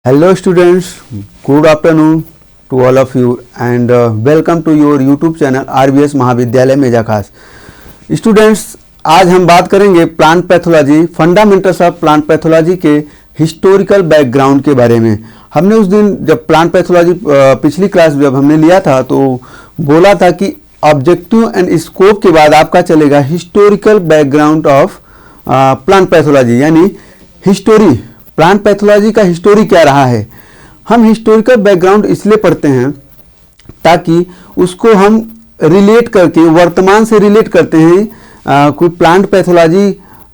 Hello students, good afternoon to all of you and welcome to your YouTube channel RBS महाविद्यालय मेजाखास। Students, आज हम बात करेंगे plant pathology, fundamentals of plant pathology के historical background के बारे में। हमने उस दिन जब प्लांट पैथोलॉजी पिछली क्लास जब हमने लिया था तो बोला था कि ऑब्जेक्टिव एंड स्कोप के बाद आपका चलेगा historical background of plant pathology, यानी हिस्टोरी, प्लांट पैथोलॉजी का हिस्टोरी क्या रहा है। हम हिस्टोरिकल बैकग्राउंड इसलिए पढ़ते हैं ताकि उसको हम रिलेट करके वर्तमान से रिलेट करते हैं। कोई प्लांट पैथोलॉजी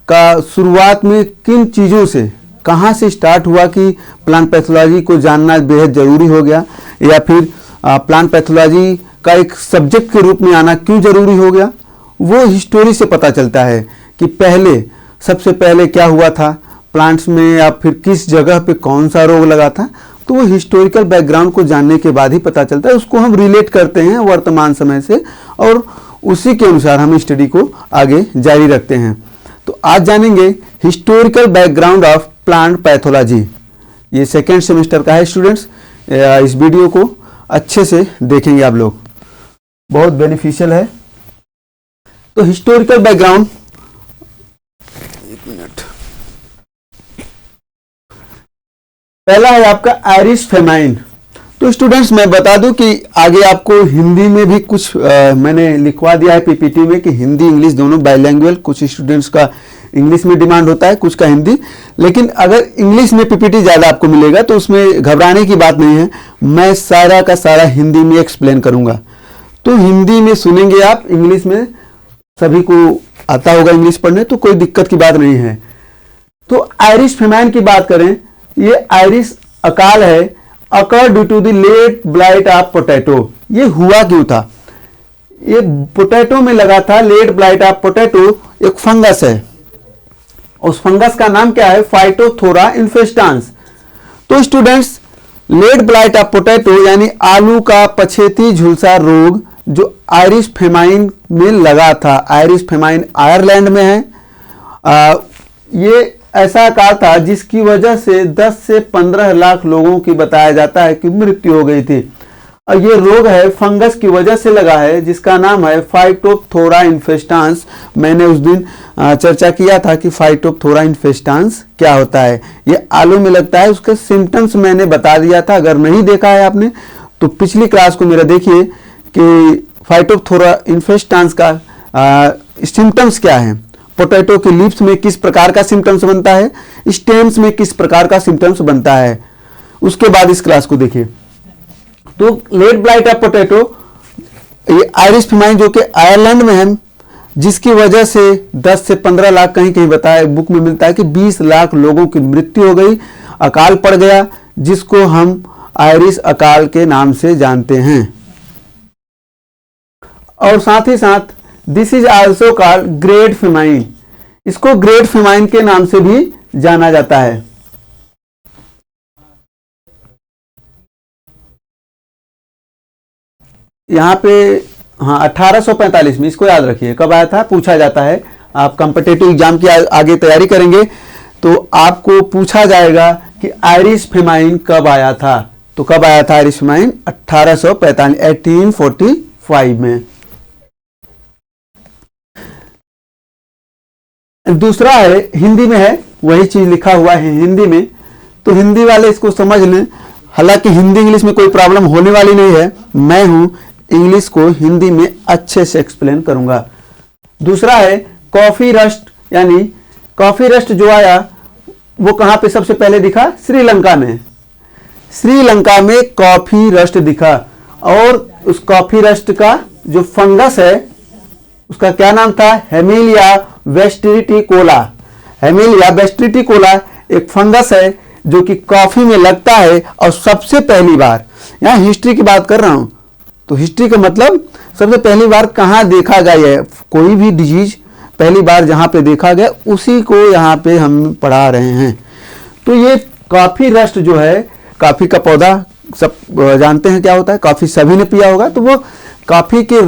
का शुरुआत में किन चीज़ों से, कहाँ से स्टार्ट हुआ कि प्लांट पैथोलॉजी को जानना बेहद ज़रूरी हो गया, या फिर प्लांट पैथोलॉजी का एक सब्जेक्ट के रूप में आना क्यों ज़रूरी हो गया, वो हिस्टोरी से पता चलता है कि पहले, सबसे पहले क्या हुआ था प्लांट्स में, या फिर किस जगह पे कौन सा रोग लगा था। तो वो हिस्टोरिकल बैकग्राउंड को जानने के बाद ही पता चलता है, उसको हम रिलेट करते हैं वर्तमान समय से और उसी के अनुसार हम स्टडी को आगे जारी रखते हैं। तो आज जानेंगे historical background of plant pathology. ये सेकेंड सेमेस्टर का है स्टूडेंट्स। इस वीडियो को अच्छे से देखेंगे आप लोग, बहुत बेनिफिशियल है। तो हिस्टोरिकल बैकग्राउंड, एक मिनट, पहला है आपका आयरिश फेमाइन। तो स्टूडेंट्स मैं बता दूं कि आगे आपको हिंदी में भी कुछ मैंने लिखवा दिया है पीपीटी में कि हिंदी इंग्लिश दोनों बाइलैंग्वेज। कुछ स्टूडेंट्स का इंग्लिश में डिमांड होता है, कुछ का हिंदी, लेकिन अगर इंग्लिश में पीपीटी ज़्यादा आपको मिलेगा तो उसमें घबराने की बात नहीं है। मैं सारा का सारा हिंदी में एक्सप्लेन करूँगा, तो हिंदी में सुनेंगे आप, इंग्लिश में सभी को आता होगा इंग्लिश पढ़ने, तो कोई दिक्कत की बात नहीं है। तो आयरिश फेमाइन की बात करें, ये आयरिश अकाल है, occur due to the late blight of potato. ये हुआ क्यों था? ये पोटैटो में लगा था लेट ब्लाइट ऑफ पोटैटो, एक फंगस है, उस फंगस का नाम क्या है? Phytophthora infestans. तो students, late blight of potato यानी आलू का पछेती झुलसा रोग जो आयरिश फेमाइन में लगा था। आयरिश फेमाइन आयरलैंड में है। ये ऐसा अकाल था जिसकी वजह से 10 से 15 लाख लोगों की बताया जाता है कि मृत्यु हो गई थी। और ये रोग है फंगस की वजह से लगा है जिसका नाम है फाइटोथोरा इन्फेस्टांस। मैंने उस दिन चर्चा किया था कि फाइटोथोरा इन्फेस्टांस क्या होता है। ये आलू में लगता है, उसके सिम्टम्स मैंने बता दिया था। अगर नहीं देखा है आपने तो पिछली क्लास को मेरा देखिए कि फाइटोथोरा इन्फेस्टांस का सिम्टम्स क्या है, पोटैटो के लीव्स में किस प्रकार का सिम्टम्स बनता है, स्टेम्स में किस प्रकार का सिम्टम्स बनता है, उसके बाद इस क्लास को देखिए। तो लेट ब्लाइट ऑफ पोटैटो, ये आयरिश फेमाइन जो कि आयरलैंड में है, जिसकी वजह से 10 से 15 लाख, कहीं कहीं बताया बुक में मिलता है कि 20 लाख लोगों की मृत्यु हो गई, अकाल पड़ गया, जिसको हम आयरिश अकाल के नाम से जानते हैं। और साथ ही साथ this is also called great famine. इसको ग्रेट फेमाइन के नाम से भी जाना जाता है। यहां पे हाँ 1845 में, इसको याद रखिए कब आया था, पूछा जाता है। आप कॉम्पिटिटिव एग्जाम की आगे तैयारी करेंगे तो आपको पूछा जाएगा कि आयरिश फेमाइन कब आया था। तो कब आया था आयरिश फेमाइन? 1845, 1845 में। दूसरा है, हिंदी में है, वही चीज लिखा हुआ है हिंदी में, तो हिंदी वाले इसको समझ लें। हालांकि हिंदी इंग्लिश में कोई प्रॉब्लम होने वाली नहीं है, मैं हूं इंग्लिश को हिंदी में अच्छे से एक्सप्लेन करूंगा। दूसरा है कॉफी रस्ट, यानी कॉफी रस्ट जो आया वो कहां पे सबसे पहले दिखा? श्रीलंका में। श्रीलंका में कॉफी रस्ट दिखा, और उस कॉफी रस्ट का जो फंगस है उसका क्या नाम था? हेमिलिया वेस्टिटिकोला। हेमिलिया वेस्टिटिकोला एक फंगस है जो कि कॉफी में लगता है, और सबसे पहली बार, यहाँ हिस्ट्री की बात कर रहा हूं तो हिस्ट्री का मतलब सबसे पहली बार कहाँ देखा गया है, कोई भी डिजीज पहली बार जहां पे देखा गया उसी को यहाँ पे हम पढ़ा रहे हैं। तो ये कॉफी रस्ट जो है, कॉफी का पौधा सब जानते हैं क्या होता है, कॉफी सभी ने पिया होगा। तो वो कॉफी के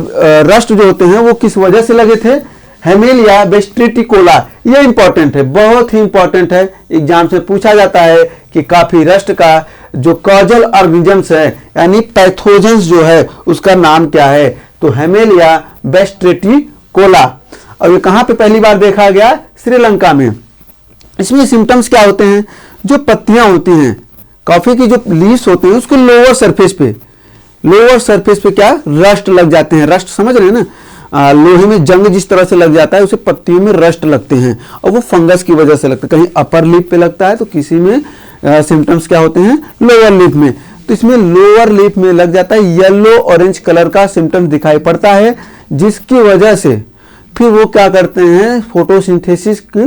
रस्ट जो होते हैं वो किस वजह से लगे थे? हेमेलिया वेस्ट्रिटिकोला, ये इंपॉर्टेंट है, बहुत ही इंपॉर्टेंट है, एग्जाम से पूछा जाता है कि काफी रस्ट का जो कॉजल ऑर्गेनिजम्स है यानी पैथोजेंस जो है उसका नाम क्या है, तो हेमेलिया वेस्ट्रिटिकोला। और ये कहां पे पहली बार देखा गया? श्रीलंका में। इसमें सिम्टम्स क्या होते हैं? जो पत्तियां होती हैं, कॉफी की जो लीव्स होते हैं उसको लोअर सरफेस पे क्या रस्ट लग जाते हैं। रस्ट समझ रहे हैं ना, लोहे में जंग जिस तरह से लग जाता है उसे पत्तियों में रस्ट लगते हैं और वो फंगस की वजह से लगता है। कहीं अपर लिप पे लगता है तो किसी में सिम्टम्स क्या होते हैं? लोअर लिप में। तो इसमें लोअर लिप में लग जाता है, येलो ऑरेंज कलर का सिम्टम्स दिखाई पड़ता है, जिसकी वजह से फिर वो क्या करते हैं, फोटोसिंथेसिस की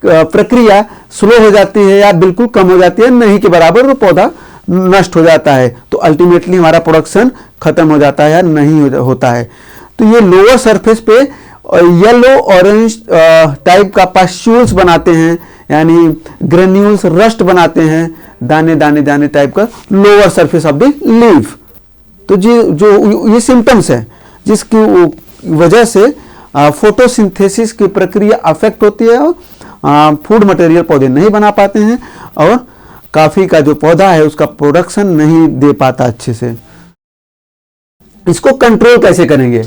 प्रक्रिया स्लो हो जाती है या बिल्कुल कम हो जाती है, नहीं के बराबर वो पौधा नष्ट हो जाता है। तो अल्टीमेटली हमारा प्रोडक्शन खत्म हो जाता है या नहीं होता है। तो ये लोअर सरफेस पे येलो ऑरेंज टाइप का पास्ट्यूल्स बनाते हैं, यानी ग्रेन्यूल्स रस्ट बनाते हैं, दाने दाने दाने टाइप का lower surface of the leaf. तो जो ये सिम्टम्स है जिसकी वजह से फोटोसिंथेसिस की प्रक्रिया अफेक्ट होती है और फूड मटेरियल पौधे नहीं बना पाते हैं और कॉफी का जो पौधा है उसका प्रोडक्शन नहीं दे पाता अच्छे से। इसको कंट्रोल कैसे करेंगे?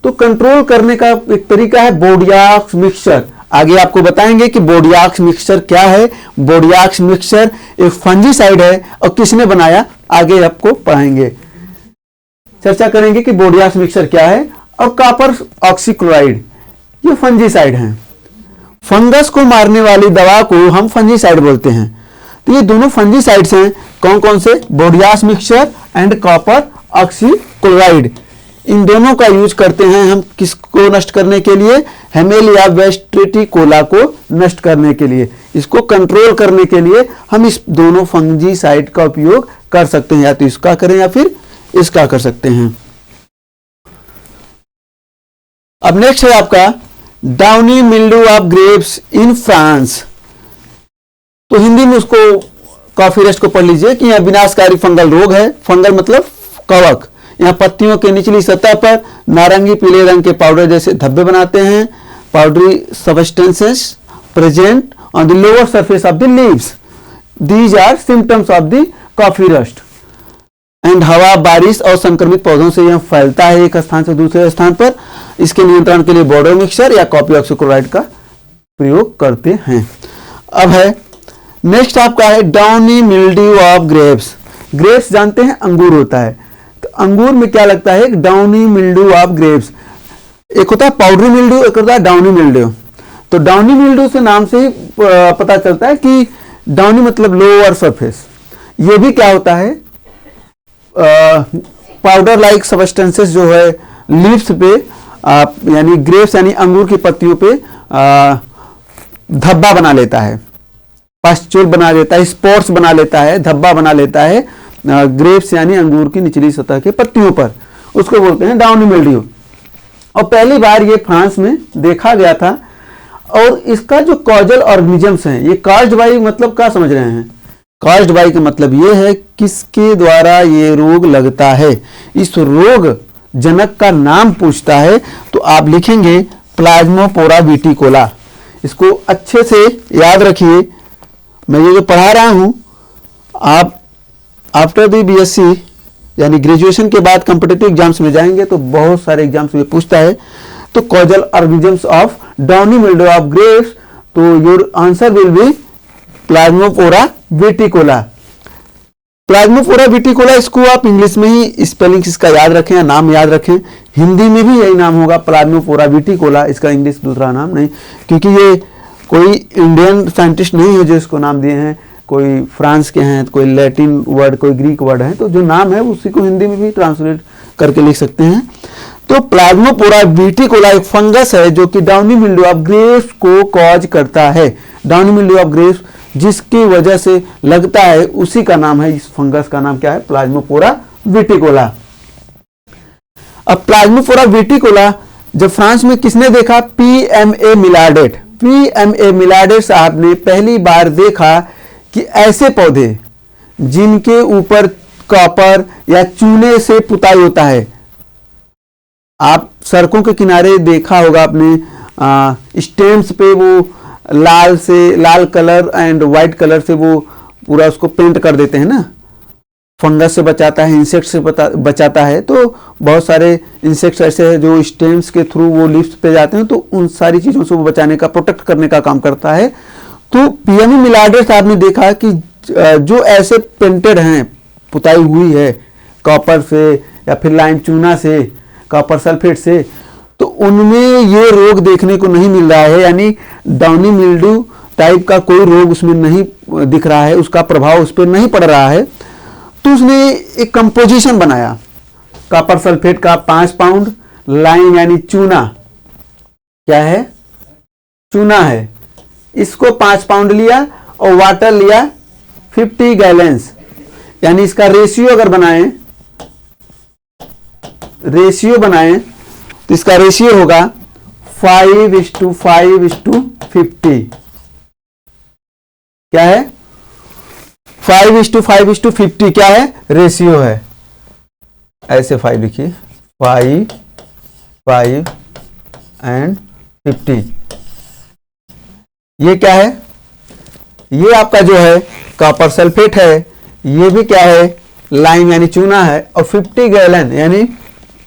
तो कंट्रोल करने का एक तरीका है बोर्डियाक्स मिक्सचर। आगे आपको बताएंगे कि बोर्डियाक्स मिक्सचर क्या है। बोर्डियाक्स मिक्सचर एक फंजीसाइड है और किसने बनाया, आगे आपको पढ़ाएंगे, चर्चा करेंगे कि बोर्डियाक्स मिक्सचर क्या है। और कॉपर ऑक्सीक्लोराइड ये फंजीसाइड हैं। फंगस को मारने वाली दवा को हम फंजीसाइड बोलते हैं। तो ये दोनों फंजीसाइड्स हैं। कौन कौन से? बोर्डियाक्स मिक्सचर एंड कॉपर ऑक्सीक्लोराइड। इन दोनों का यूज करते हैं हम किसको नष्ट करने के लिए? हेमेलिया वेस्ट्रिटिकोला को नष्ट करने के लिए। इसको कंट्रोल करने के लिए हम इस दोनों फंजीसाइड का उपयोग कर सकते हैं, या तो इसका करें या फिर इसका कर सकते हैं। अब नेक्स्ट है आपका downy mildew of grapes in France. तो हिंदी में उसको कॉफी रस्ट को पढ़ लीजिए कि यह विनाशकारी फंगल रोग है। फंगल मतलब कवक। यहाँ पत्तियों के निचली सतह पर नारंगी पीले रंग के पाउडर जैसे धब्बे बनाते हैं। Powdery substances present on the lower surface of the leaves. These are symptoms of the coffee rust. And हवा, बारिश और संक्रमित पौधों से यह फैलता है एक स्थान से दूसरे स्थान पर। इसके नियंत्रण के लिए बोर्डो मिक्सचर या कॉपर ऑक्सीक्लोराइड का प्रयोग करते हैं। अब है नेक्स्ट आपका है downy mildew of grapes. Grapes जानते हैं अंगूर होता है, तो अंगूर में क्या लगता है? Downy mildew of grapes. एक होता है पाउडरी मिल्ड्यू, एक होता है डाउनी मिल्ड्यू। तो डाउनी मिल्ड्यू से नाम से ही पता चलता है कि डाउनी मतलब लोअर सरफेस। ये भी क्या होता है? पाउडर लाइक सब्सटेंसेस जो है लीव्स पे यानी ग्रेप्स यानी अंगूर की पत्तियों पे धब्बा बना लेता है, पास्चुल बना लेता है, स्पॉट्स बना लेता है, धब्बा बना लेता है ग्रेप्स यानी अंगूर की निचली सतह के पत्तियों पर। उसको बोलते हैं डाउनी मिल्ड्यू। और पहली बार ये फ्रांस में देखा गया था। और इसका जो कॉजल ऑर्गेनिजम्स हैं, ये काज्ड बाई मतलब क्या समझ रहे हैं? काज्ड बाई का मतलब ये है किसके द्वारा ये रोग लगता है। इस रोग जनक का नाम पूछता है तो आप लिखेंगे प्लाज्मोपोरा विटिकोला। इसको अच्छे से याद रखिए। मैं ये जो पढ़ा रहा हूं, आप आफ्टर द बीएससी यानी ग्रेजुएशन के बाद कॉम्पिटिटिव एग्जाम्स में जाएंगे तो बहुत सारे एग्जाम्स में पूछता है। तो causal organisms of downy mildew of grapes, तो your answer will be Plasmopara viticola. Plasmopara viticola, इसको आप इंग्लिश में ही स्पेलिंग इसका याद रखें या नाम याद रखें। हिंदी में भी यही नाम होगा प्लाज्मोपोरा विटिकोला, इसका इंग्लिश दूसरा नाम नहीं, क्योंकि ये कोई इंडियन साइंटिस्ट नहीं है जो इसको नाम दिए हैं। कोई फ्रांस के हैं, कोई लैटिन वर्ड, कोई ग्रीक वर्ड है, तो जो नाम है उसी को हिंदी में भी ट्रांसलेट करके लिख सकते हैं। तो प्लाज्मोपोरा विटिकोला एक फंगस है जो कि डाउनी मिल्ड्यू ऑफ ग्रेप्स को कॉज करता है। डाउनी मिल्ड्यू ऑफ ग्रेप्स जिसकी वजह से लगता है उसी का नाम है, इस फंगस का नाम क्या है? प्लाज्मोपोरा विटिकोला। अब प्लाज्मोपोरा विटिकोला जब फ्रांस में किसने देखा? पीएमए मिलार्डेट। पीएमए मिलार्डेट साहब ने पहली बार देखा कि ऐसे पौधे जिनके ऊपर कॉपर या चूने से पुताई होता है। आप सड़कों के किनारे देखा होगा आपने, स्टेम्स पे वो लाल कलर एंड वाइट कलर से वो पूरा उसको पेंट कर देते हैं ना, फंगस से बचाता है, इंसेक्ट से बचाता है। तो बहुत सारे इंसेक्ट्स ऐसे हैं जो स्टेम्स के थ्रू वो लीव्स पे जाते हैं, तो उन सारी चीज़ों से वो बचाने का, प्रोटेक्ट करने का काम करता है। तो पीएमई मिलार्डे साहब ने देखा कि जो ऐसे पेंटेड हैं, पुताई हुई है कॉपर से या फिर लाइम चूना से, कॉपर सल्फेट से, तो उनमें ये रोग देखने को नहीं मिल रहा है, यानी डाउनी मिल्ड्यू टाइप का कोई रोग उसमें नहीं दिख रहा है, उसका प्रभाव उस पर नहीं पड़ रहा है। तो उसने एक कंपोजिशन बनाया, कॉपर सल्फेट का 5 पाउंड, लाइम यानी चूना, क्या है, चूना है, इसको 5 पाउंड लिया और वाटर लिया 50 गैलन्स, यानी इसका रेशियो अगर बनाएं तो इसका रेशियो होगा 5:5:50। क्या है, 5:5:50 क्या है, रेशियो है। ऐसे 5 लिखिए, 5, 5 एंड 50। ये क्या है, ये आपका जो है कॉपर सल्फेट है, ये भी क्या है, लाइम यानी चूना है, और 50 गैलन यानी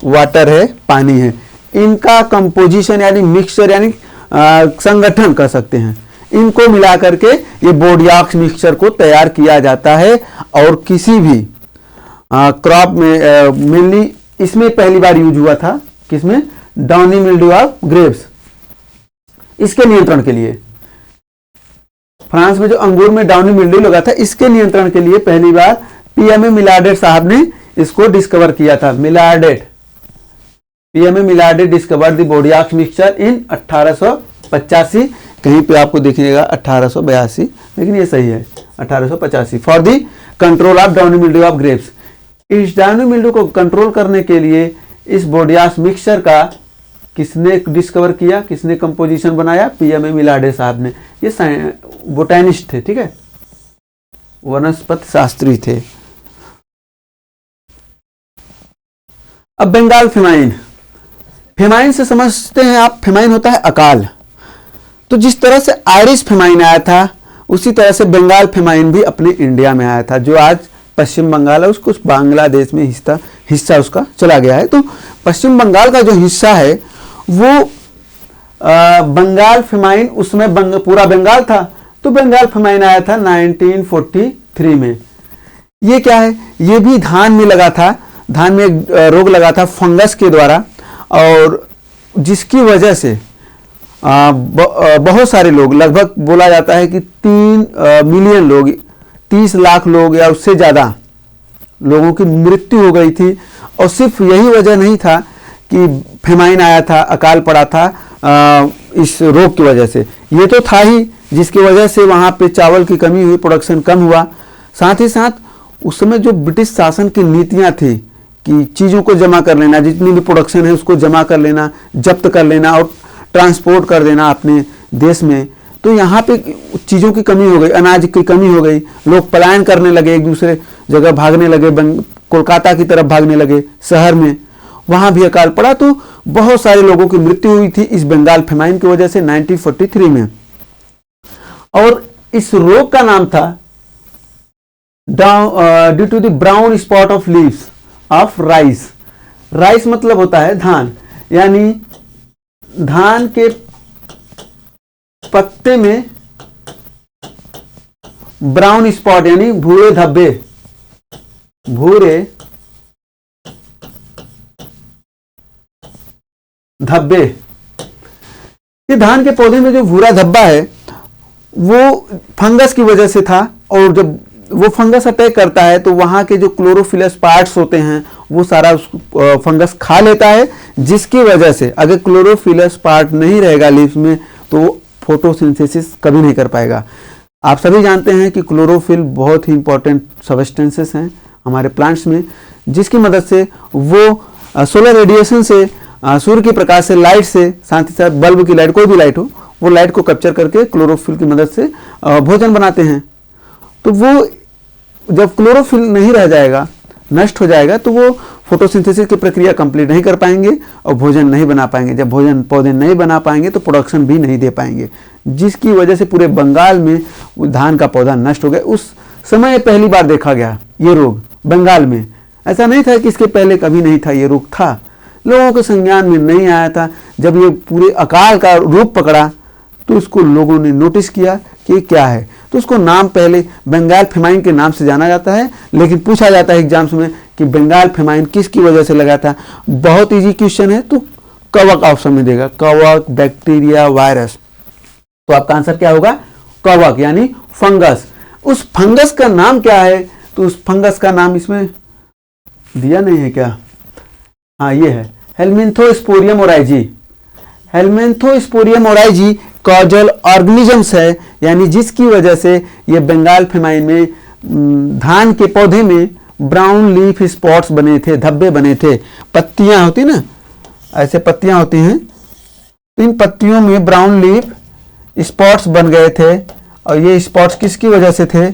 वाटर है, पानी है। इनका कंपोजिशन यानी मिक्सचर यानी संगठन कर सकते हैं। इनको मिला करके ये बोर्डियाक्स मिक्सचर को तैयार किया जाता है। और किसी भी क्रॉप में मेनली इसमें पहली बार यूज हुआ था, किसमें, डाउनी मिल्ड्यू ऑफ ग्रेप्स, इसके नियंत्रण के लिए। फ्रांस में जो अंगूर में डाउनी मिल्ड्यू लगा था, इसके नियंत्रण के लिए पहली बार पीएमए मिलार्डे साहब ने इसको डिस्कवर किया था। P M A Millardet discover the Bordeaux mixture in 1885। कहीं पे आपको दिखेगा 1882, लेकिन ये सही है 1885, for the control of downy mildew of grapes. इस डाउनी मिल्ड्यू को कंट्रोल करने के लिए इस बोर्डियाक्स मिक्सचर का किसने डिस्कवर किया, किसने कंपोजिशन बनाया, पीएमए मिलार्डे साहब ने। ये बोटैनिस्ट थे, ठीक है, वनस्पति शास्त्री थे। अब बंगाल फेमाइन, फेमाइन से समझते हैं आप, फेमाइन होता है अकाल। तो जिस तरह से आयरिश फेमाइन आया था, उसी तरह से बंगाल फेमाइन भी अपने इंडिया में आया था, जो आज पश्चिम बंगाल है, उसको बांग्लादेश में हिस्सा उसका चला गया है। तो पश्चिम बंगाल का जो हिस्सा है वो बंगाल फेमाइन, उसमें पूरा बंगाल था, तो बंगाल फेमाइन आया था 1943 में। ये क्या है, ये भी धान में लगा था, धान में एक रोग लगा था फंगस के द्वारा, और जिसकी वजह से बहुत सारे लोग, लगभग बोला जाता है कि 3 मिलियन लोग, 30 लाख लोग या उससे ज़्यादा लोगों की मृत्यु हो गई थी। और सिर्फ यही वजह नहीं था कि फेमाइन आया था, अकाल पड़ा था इस रोग की वजह से, ये तो था ही, जिसकी वजह से वहाँ पे चावल की कमी हुई, प्रोडक्शन कम हुआ। साथ ही साथ उस समय जो ब्रिटिश शासन की नीतियाँ थी कि चीज़ों को जमा कर लेना, जितनी भी प्रोडक्शन है उसको जमा कर लेना, जब्त कर लेना और ट्रांसपोर्ट कर देना अपने देश में, तो यहाँ पे चीज़ों की कमी हो गई, अनाज की कमी हो गई, लोग पलायन करने लगे, एक दूसरे जगह भागने लगे, कोलकाता की तरफ भागने लगे, शहर में, वहाँ भी अकाल पड़ा। तो बहुत सारे लोगों की मृत्यु हुई थी इस बंगाल फेमाइन की वजह से 1943 में। और इस रोग का नाम था due to the brown spot of leaves of rice. Rice मतलब होता है धान, यानी धान के पत्ते में ब्राउन स्पॉट यानी भूरे धब्बे, ये धान के पौधे में जो भूरा धब्बा है वो फंगस की वजह से था। और जब वो फंगस अटैक करता है तो वहाँ के जो क्लोरोफिलस पार्ट्स होते हैं वो सारा उस फंगस खा लेता है, जिसकी वजह से अगर क्लोरोफिलस पार्ट नहीं रहेगा लीव्स में तो फोटोसिंथेसिस कभी नहीं कर पाएगा। आप सभी जानते हैं कि क्लोरोफिल बहुत ही इंपॉर्टेंट सब्सटेंसेस हैं हमारे प्लांट्स में, जिसकी मदद से वो सोलर रेडिएशन से, सूर्य के प्रकाश से, लाइट से, साथ ही साथ बल्ब की लाइट, कोई भी लाइट हो, वो लाइट को कैप्चर करके क्लोरोफिल की मदद से भोजन बनाते हैं। तो वो जब क्लोरोफिल नहीं रह जाएगा, नष्ट हो जाएगा, तो वो फोटोसिंथेसिस की प्रक्रिया कंप्लीट नहीं कर पाएंगे और भोजन नहीं बना पाएंगे। जब भोजन पौधे नहीं बना पाएंगे तो प्रोडक्शन भी नहीं दे पाएंगे, जिसकी वजह से पूरे बंगाल में धान का पौधा नष्ट हो गया। उस समय पहली बार देखा गया ये रोग बंगाल में। ऐसा नहीं था कि इसके पहले कभी नहीं था, ये रोग था, लोगों के संज्ञान में नहीं आया था। जब ये पूरे अकाल का रूप पकड़ा तो इसको लोगों ने नोटिस किया कि ये क्या है। तो उसको नाम पहले बंगाल फेमाइन के नाम से जाना जाता है, लेकिन पूछा जाता है एग्जाम्स में कि बंगाल फेमाइन किसकी वजह से लगा था। बहुत इजी क्वेश्चन है, तो कवक ऑप्शन में देगा, कवक, बैक्टीरिया, वायरस। तो आपका आंसर क्या होगा? कवक यानी फंगस। उस फंगस का नाम क्या है? तो उस फंगस का नाम इसमें दिया नहीं है क्या? हाँ, ये है हेलमिंथोस्पोरियम ओराइजी। हेलमिंथोस्पोरियम ओराइजी कॉजल ऑर्गेनिजम्स है, यानी जिसकी वजह से ये बंगाल फेमाइन में धान के पौधे में ब्राउन लीफ स्पॉट्स बने थे, धब्बे बने थे। पत्तियां होती ना, ऐसे पत्तियां होती हैं, इन पत्तियों में ब्राउन लीफ स्पॉट्स बन गए थे। और ये स्पॉट्स किसकी वजह से थे?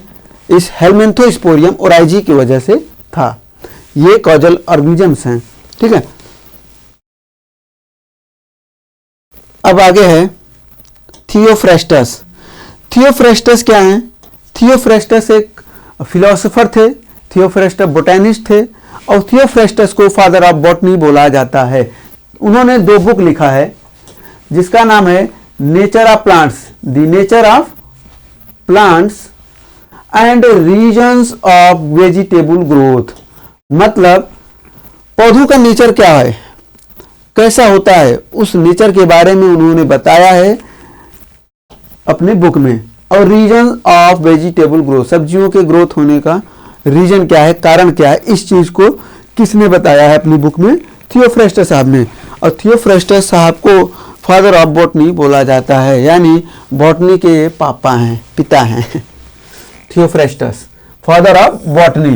इस हेलमिंथोस्पोरियम ओराइजी की वजह से था। ये कॉजल ऑर्गेनिजम्स हैं, ठीक है। अब आगे है थियोफ्रेस्टस। थियोफ्रेस्टस क्या है? थियोफ्रेस्टस एक फिलोसोफर थे, थियोफ्रेस्टस बोटेनिस्ट थे, और थियोफ्रेस्टस को फादर ऑफ बॉटनी बोला जाता है। उन्होंने 2 बुक लिखा है जिसका नाम है nature of plants, the nature of plants and reasons of vegetable growth. मतलब पौधों का नेचर क्या है, कैसा होता है, उस नेचर के बारे में उन्होंने बताया है अपने बुक में। और रीजन ऑफ वेजिटेबल ग्रोथ, सब्जियों के ग्रोथ होने का रीजन क्या है, कारण क्या है, इस चीज को किसने बताया है अपनी बुक में? थियोफ्रेस्टस साहब ने। और थियोफ्रेस्टस साहब को फादर ऑफ बॉटनी बोला जाता है, यानी बॉटनी के पापा हैं, पिता हैं थियोफ्रेस्टस, फादर ऑफ बॉटनी।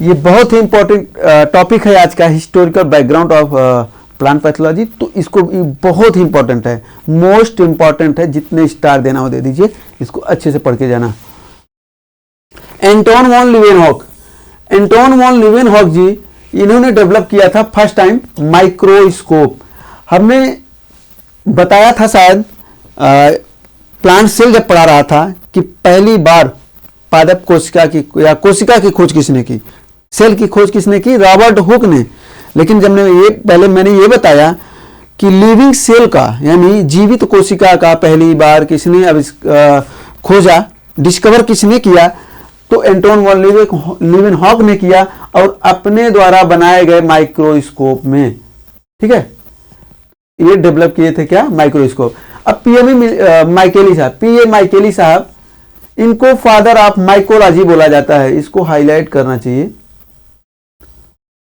ये बहुत ही इंपॉर्टेंट टॉपिक है आज का, historical background of plant pathology. तो इसको बहुत ही इंपॉर्टेंट है, मोस्ट इंपॉर्टेंट है, जितने स्टार देना हो दे दीजिए, इसको अच्छे से पढ़ के जाना। Anton von Leeuwenhoek, Anton von Leeuwenhoek ji, इन्होंने डेवलप किया था फर्स्ट टाइम माइक्रोस्कोप। हमने बताया था शायद प्लांट सेल जब पढ़ा रहा था कि पहली बार पादप कोशिका की या कोशिका की खोज किसने की, सेल की खोज किसने की? रॉबर्ट हुक ने। लेकिन जब मैंने ये बताया कि लिविंग सेल का यानी जीवित कोशिका का पहली बार किसने खोजा, डिस्कवर किसने किया? तो एंटोन वॉन लीवेनहॉक ने किया, और अपने द्वारा बनाए गए माइक्रोस्कोप में, ठीक है, ये डेवलप किए थे क्या? माइक्रोस्कोप। अब पीए माइकेली साहब, इनको फादर ऑफ माइकोलॉजी बोला जाता है। इसको हाईलाइट करना चाहिए,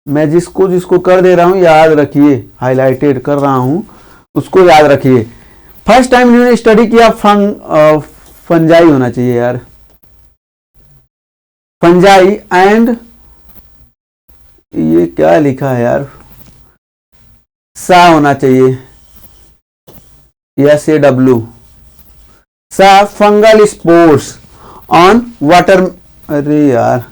मैं जिसको कर दे रहा हूं याद रखिए, हाईलाइटेड कर रहा हूं उसको याद रखिए। फर्स्ट टाइम इन्होंने स्टडी किया फंजाई होना चाहिए यार, फंजाई एंड ये क्या लिखा है यार, सा होना चाहिए, SAW, सा फंगल स्पोर्स ऑन वाटर। अरे यार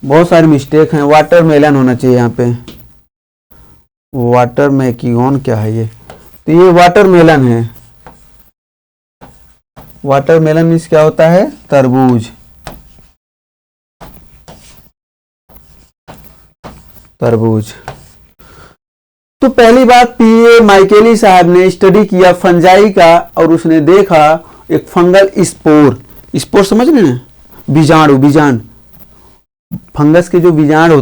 बहुत सारे मिस्टेक हैं, वाटरमेलन होना चाहिए यहाँ पे, वाटरमेलन क्या है ये? तो ये वाटरमेलन है। वाटरमेलन मीन्स क्या होता है? तरबूज, तरबूज। तो पहली बात पीए माइकेली साहब ने स्टडी किया फंजाई का, और उसने देखा एक फंगल स्पोर, स्पोर समझ रहे हैं, बीजाणु, फंगस के जो बीजाणु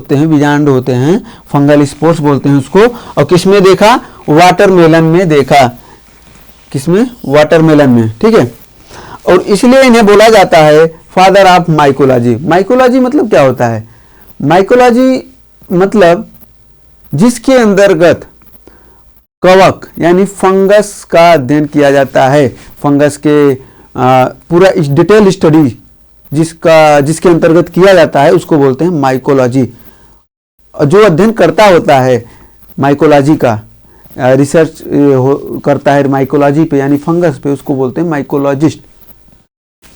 होते हैं, फंगल स्पोर्स बोलते हैं उसको। और किसमें देखा? वाटरमेलन में देखा। किसमें? वाटरमेलन में, ठीक है। और इसलिए इन्हें बोला जाता है फादर ऑफ माइकोलॉजी। माइकोलॉजी मतलब क्या होता है? माइकोलॉजी मतलब जिसके अंतर्गत कवक यानी फंगस का अध्ययन किया जाता है, फंगस के पूरा डिटेल स्टडी जिसके अंतर्गत किया जाता है उसको बोलते हैं माइकोलॉजी। जो अध्ययन करता होता है माइकोलॉजी का, रिसर्च करता है माइकोलॉजी पे यानी फंगस पे, उसको बोलते हैं माइकोलॉजिस्ट।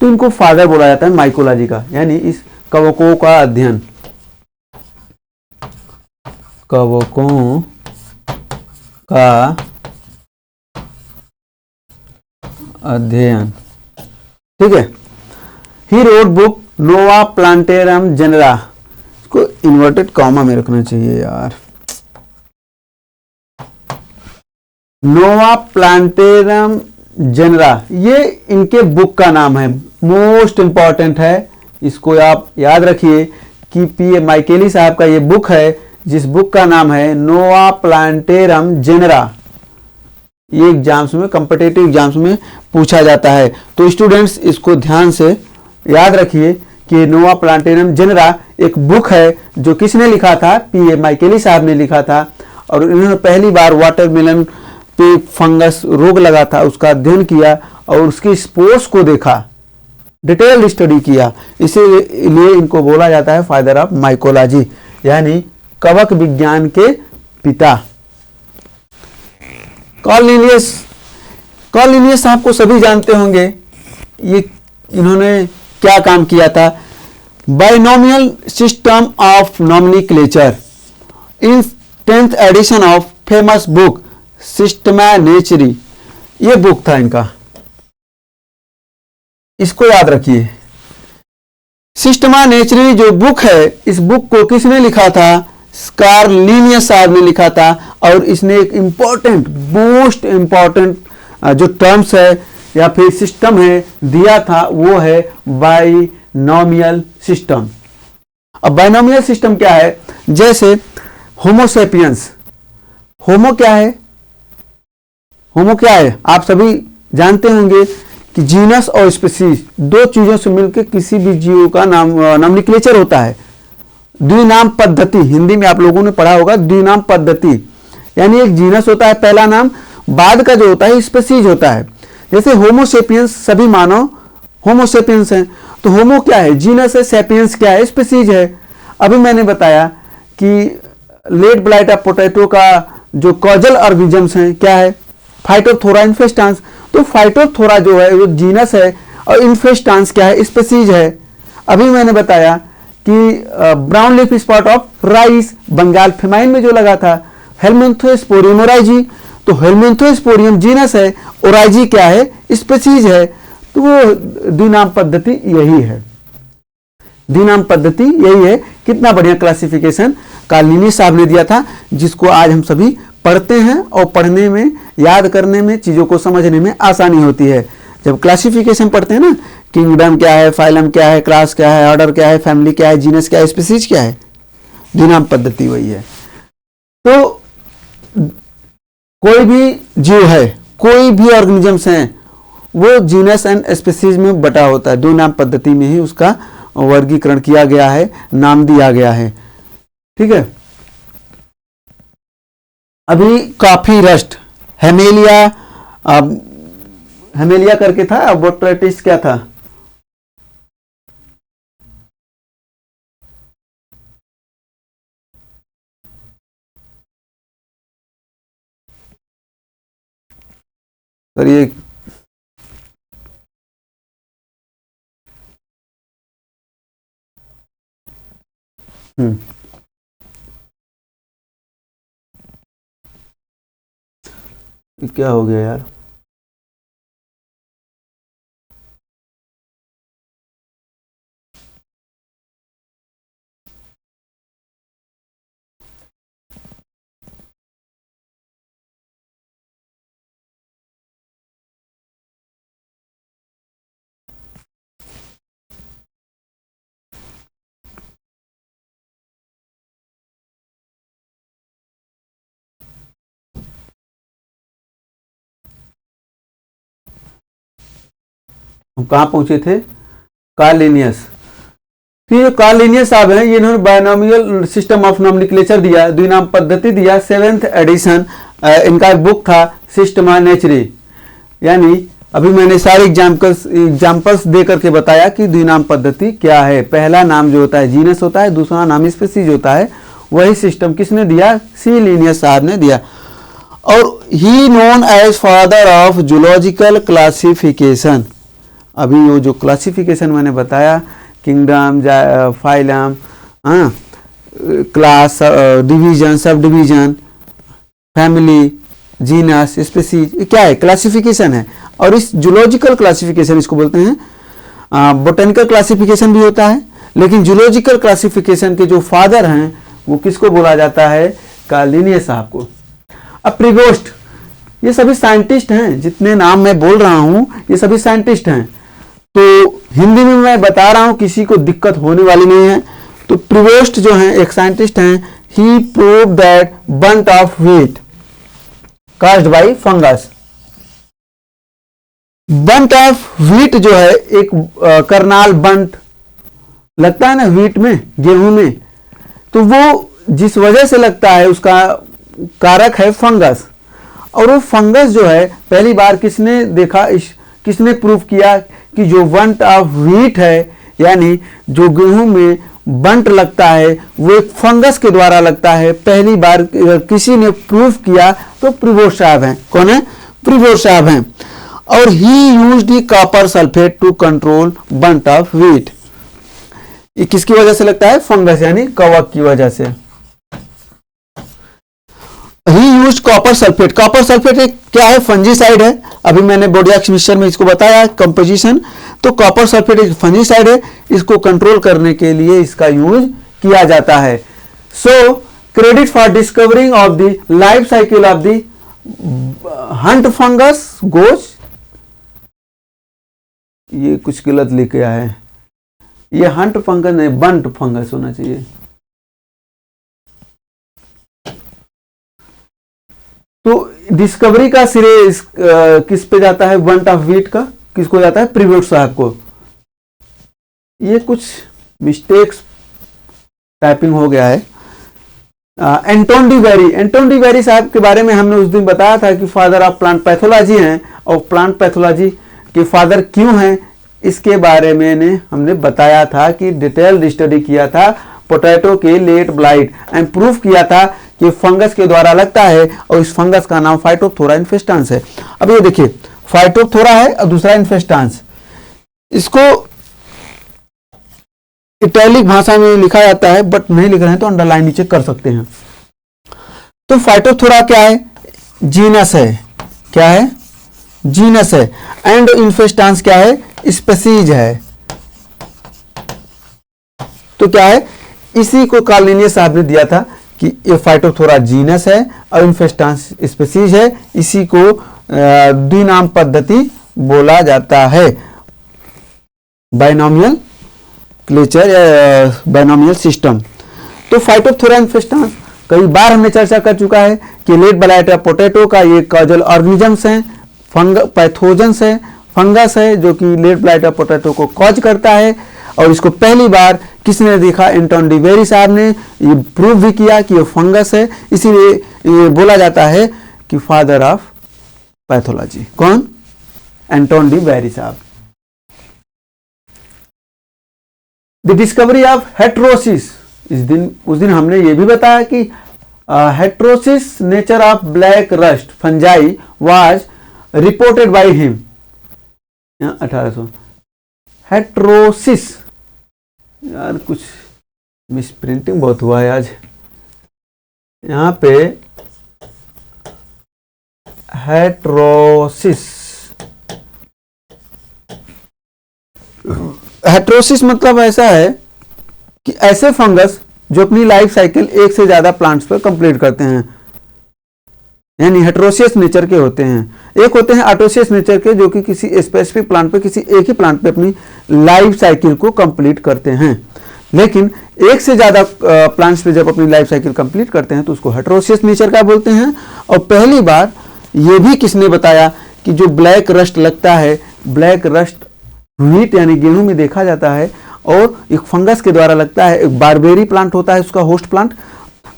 तो इनको फादर बोला जाता है माइकोलॉजी का, यानी इस कवकों का अध्ययन, कवकों का अध्ययन। ठीक है। ही रोड बुक नोवा प्लांटेरम जेनेरा, इसको इन्वर्टेड कॉमा में रखना चाहिए यार, नोवा प्लांटेरम जेनेरा, ये इनके बुक का नाम है, मोस्ट इंपॉर्टेंट है, इसको आप याद रखिए कि पी माइकेली साहब का ये बुक है, जिस बुक का नाम है नोवा प्लांटेरम जेनेरा। ये एग्जाम्स में, कॉम्पिटिटिव एग्जाम्स में पूछा जाता है, तो स्टूडेंट्स इसको ध्यान से याद रखिए कि नोवा प्लांटेरम जेनेरा एक बुक है जो किसने लिखा था, पी माइकेली साहब ने लिखा था, और इन्होंने पहली बार वाटरमेलन पे फंगस रोग लगा था उसका अध्ययन किया और उसकी स्पोर्स को देखा, डिटेल्ड स्टडी किया, इसीलिए इनको बोला जाता है फादर ऑफ माइकोलॉजी, यानी कवक विज्ञान के पिता। कार्ल लिनियस आपको सभी जानते होंगे, ये इन्होंने क्या काम किया था, binomial system of nomenclature, in 10th edition of famous book Systema Naturae, ये बुक था इनका, इसको याद रखिए। सिस्टमा नेचुरी जो बुक है, इस बुक को किसने लिखा था, कार्ल लिनियस साहब ने लिखा था, और इसने एक इंपॉर्टेंट, मोस्ट इंपॉर्टेंट जो टर्म्स है या फिर सिस्टम है दिया था, वो है बाइनोमियल सिस्टम। अब बाइनोमियल सिस्टम क्या है, जैसे होमोसेपियंस, होमो क्या है, होमो क्या है आप सभी जानते होंगे कि जीनस और स्पीसीज, दो चीजों से मिलकर किसी भी जीव का नॉमेनक्लेचर होता है। द्विनाम पद्धति, हिंदी में आप लोगों ने पढ़ा होगा, द्विनाम पद्धति, यानी एक जीनस होता है पहला नाम, बाद का जो होता है स्पीसीज होता है। जैसे होमोसेपियंस, सभी मानव होमोसेपियंस हैं, तो होमो क्या है, जीनस है, सेपियंस क्या है, स्पीसीज है। अभी मैंने बताया कि लेट ब्लाइट ऑफ पोटैटो का जो कॉजल ऑर्गेनिजम्स हैं क्या है, फाइटोथोरा, इन्फेस्टांस, तो फाइटोथोरा जो है वो जीनस है और इन्फेस्टांस क्या है, स्पीसीज है। अभी मैंने बताया कि brown leaf spot of rice Bengal famine में जो लगा था, हेलमिंथोस्पोरियम ओराइजी, तो हेलमिंथोस्पोरियम जीनस है, ओराइजी क्या है, स्पीसीज है। तो वो द्विनाम पद्धति यही है, द्विनाम पद्धति यही है। कितना बढ़िया क्लासिफिकेशन कार्ल लिनियस साहब ने दिया था, जिसको आज हम सभी पढ़ते हैं और पढ़ने में, याद करने में, चीजों को समझने में आसानी होती है। जब क्लासिफिकेशन पढ़ते हैं ना, किंगडम क्या है, फाइलम क्या है, क्लास क्या है, ऑर्डर क्या है, फैमिली क्या है, जीनस क्या है, स्पीसीज क्या है, द्विनाम पद्धति वही है। तो कोई भी जीव है, कोई भी ऑर्गेनिजम्स हैं, वो जीनस एंड स्पीसीज में बटा होता है, द्विनाम पद्धति में ही उसका वर्गीकरण किया गया है, नाम दिया गया है। ठीक है। अभी कॉफी रस्ट, हेमेलिया, हेमेलिया करके था, अब बोट्रेटिस क्या था, और ये क्या हो गया यार, हम कहाँ पहुंचे थे, कार्ल लिनियस। फिर कार्ल लिनियस साहब हैं, ये इन्होंने बायनोमियल सिस्टम ऑफ नॉमेनक्लेचर दिया, द्विनाम पद्धति दिया, 7th एडिशन, इनका एक बुक था सिस्टमा नेचुरी। यानी अभी मैंने सारे एग्जाम्पल्स दे करके बताया कि द्विनाम पद्धति क्या है। पहला नाम जो होता है जीनस होता है, दूसरा नाम स्पीसीज होता है। वही सिस्टम किसने दिया, सी लिनियस साहब ने दिया। और he known as father of zoological classification. अभी वो जो क्लासिफिकेशन मैंने बताया, किंगडम, फाइलम, हाँ, class, division, sub division, family, genus, species, क्या है? क्लासिफिकेशन है। और इस जूलॉजिकल क्लासिफिकेशन इसको बोलते हैं। बोटेनिकल क्लासिफिकेशन भी होता है, लेकिन जूलॉजिकल क्लासिफिकेशन के जो फादर हैं वो किसको बोला जाता है? कार्ल लिनियस साहब को। अब प्रीबोस्ट, ये सभी साइंटिस्ट हैं, जितने नाम मैं बोल रहा हूं ये सभी साइंटिस्ट हैं। तो हिंदी में मैं बता रहा हूं, किसी को दिक्कत होने वाली नहीं है। तो प्रीबोस्ट जो हैं एक साइंटिस्ट हैं, he prove that bunt of wheat caused by fungus. Bunt of wheat जो है एक करनाल बंट लगता है ना व्हीट में, गेहूं में, तो वो जिस वजह से लगता है उसका कारक है फंगस। और वो फंगस जो है पहली बार किसने देखा, किसने प्रूव किया कि जो बंट ऑफ व्हीट है, यानी जो गेहूं में बंट लगता है वो एक फंगस के द्वारा लगता है। पहली बार किसी ने प्रूव किया तो प्रीबोस्ट साहब हैं। कौन है? प्रीबोस्ट साहब हैं। और he used the copper sulphate to control bunt of wheat. ये किसकी वजह से लगता है? फंगस, यानी कवक की वजह से। ही used copper sulphate. Copper sulphate एक क्या है? फंजीसाइड है। अभी मैंने बोर्डियक्स मिक्सचर में इसको बताया कंपोजिशन। तो कॉपर सल्फेट एक फंजीसाइड है, इसको कंट्रोल करने के लिए इसका यूज किया जाता है। सो credit for discovering of the life cycle of the Hunt fungus goes, ये कुछ गलत लिख आया है, ये हंट फंगस नहीं, बंट फंगस होना चाहिए। तो डिस्कवरी का श्रेय किस पे जाता है? बंट ऑफ व्हीट का किसको जाता है? प्रीबोस्ट साहब को। ये कुछ मिस्टेक्स टाइपिंग हो गया है। Anton de very, Anton de very साहब के बारे में हमने उस दिन बताया था कि फादर ऑफ प्लांट पैथोलॉजी हैं, और प्लांट पैथोलॉजी के फादर क्यों हैं इसके बारे में हमने बताया था कि डिटेल्ड स्टडी किया था पोटैटो के लेट ब्लाइट एंड प्रूफ किया था कि फंगस के द्वारा लगता है, और इस फंगस का नाम फाइटोप्थोरा इन्फेस्टांस है। अब ये देखिए, फाइटोप्थोरा है और दूसरा इन्फेस्टांस। इसको इटैलिक भाषा में लिखा जाता है, बट नहीं लिख रहे हैं तो अंडरलाइन नीचे कर सकते हैं। तो फाइटोप्थोरा क्या है? जीनस है। क्या है? जीनस है। एंड इन्फेस्टांस क्या है? स्पीसीज है। तो क्या है? इसी को कार्ल लिनियस साहब ने दिया था कि ये फाइटोप्थोरा जीनस है और इन्फेस्टांस स्पीसीज है। इसी को द्विनाम पद्धति बोला जाता है, बाइनोमियल क्लेचर या बाइनोमियल सिस्टम। तो फाइटोप्थोरा इन्फेस्टांस कई बार हमने चर्चा कर चुका है कि लेट ब्लाइट या पोटैटो का ये कॉजल ऑर्गेनिजम्स हैं, पैथोजेंस है, फंगस है जो कि लेट ब्लाइट या पोटैटो को कॉज करता है। और इसको पहली बार किसने देखा? एंटोन डी वेरी साहब ने ये प्रूव भी किया कि ये फंगस है, इसीलिए ये बोला जाता है कि फादर ऑफ पैथोलॉजी। कौन? एंटोन डी वेरी साहब। द डिस्कवरी ऑफ हेट्रोसिस, उस दिन हमने ये भी बताया कि heterosis nature of black rust fungi was reported by him 1800। Heterosis, यार कुछ मिसप्रिंटिंग बहुत हुआ है आज यहां पे। हेट्रोसिस, हेट्रोसिस मतलब ऐसा है कि ऐसे फंगस जो अपनी लाइफ साइकिल एक से ज्यादा प्लांट्स पर कंप्लीट करते हैं, यानी हेट्रोसियस नेचर के होते हैं। एक होते हैं ऑटोसियस नेचर के, जो कि किसी स्पेसिफिक प्लांट पे, किसी एक ही प्लांट पे अपनी लाइफ साइकिल को कंप्लीट करते हैं। लेकिन एक से ज्यादा प्लांट्स पे जब अपनी लाइफ साइकिल कंप्लीट करते हैं तो उसको हेट्रोसियस नेचर का बोलते हैं। और पहली बार ये भी किसने बताया कि जो ब्लैक रस्ट लगता है, ब्लैक रस्ट व्हीट यानी गेहूं में देखा जाता है, और एक फंगस के द्वारा लगता है। एक बारबेरी प्लांट होता है उसका होस्ट प्लांट,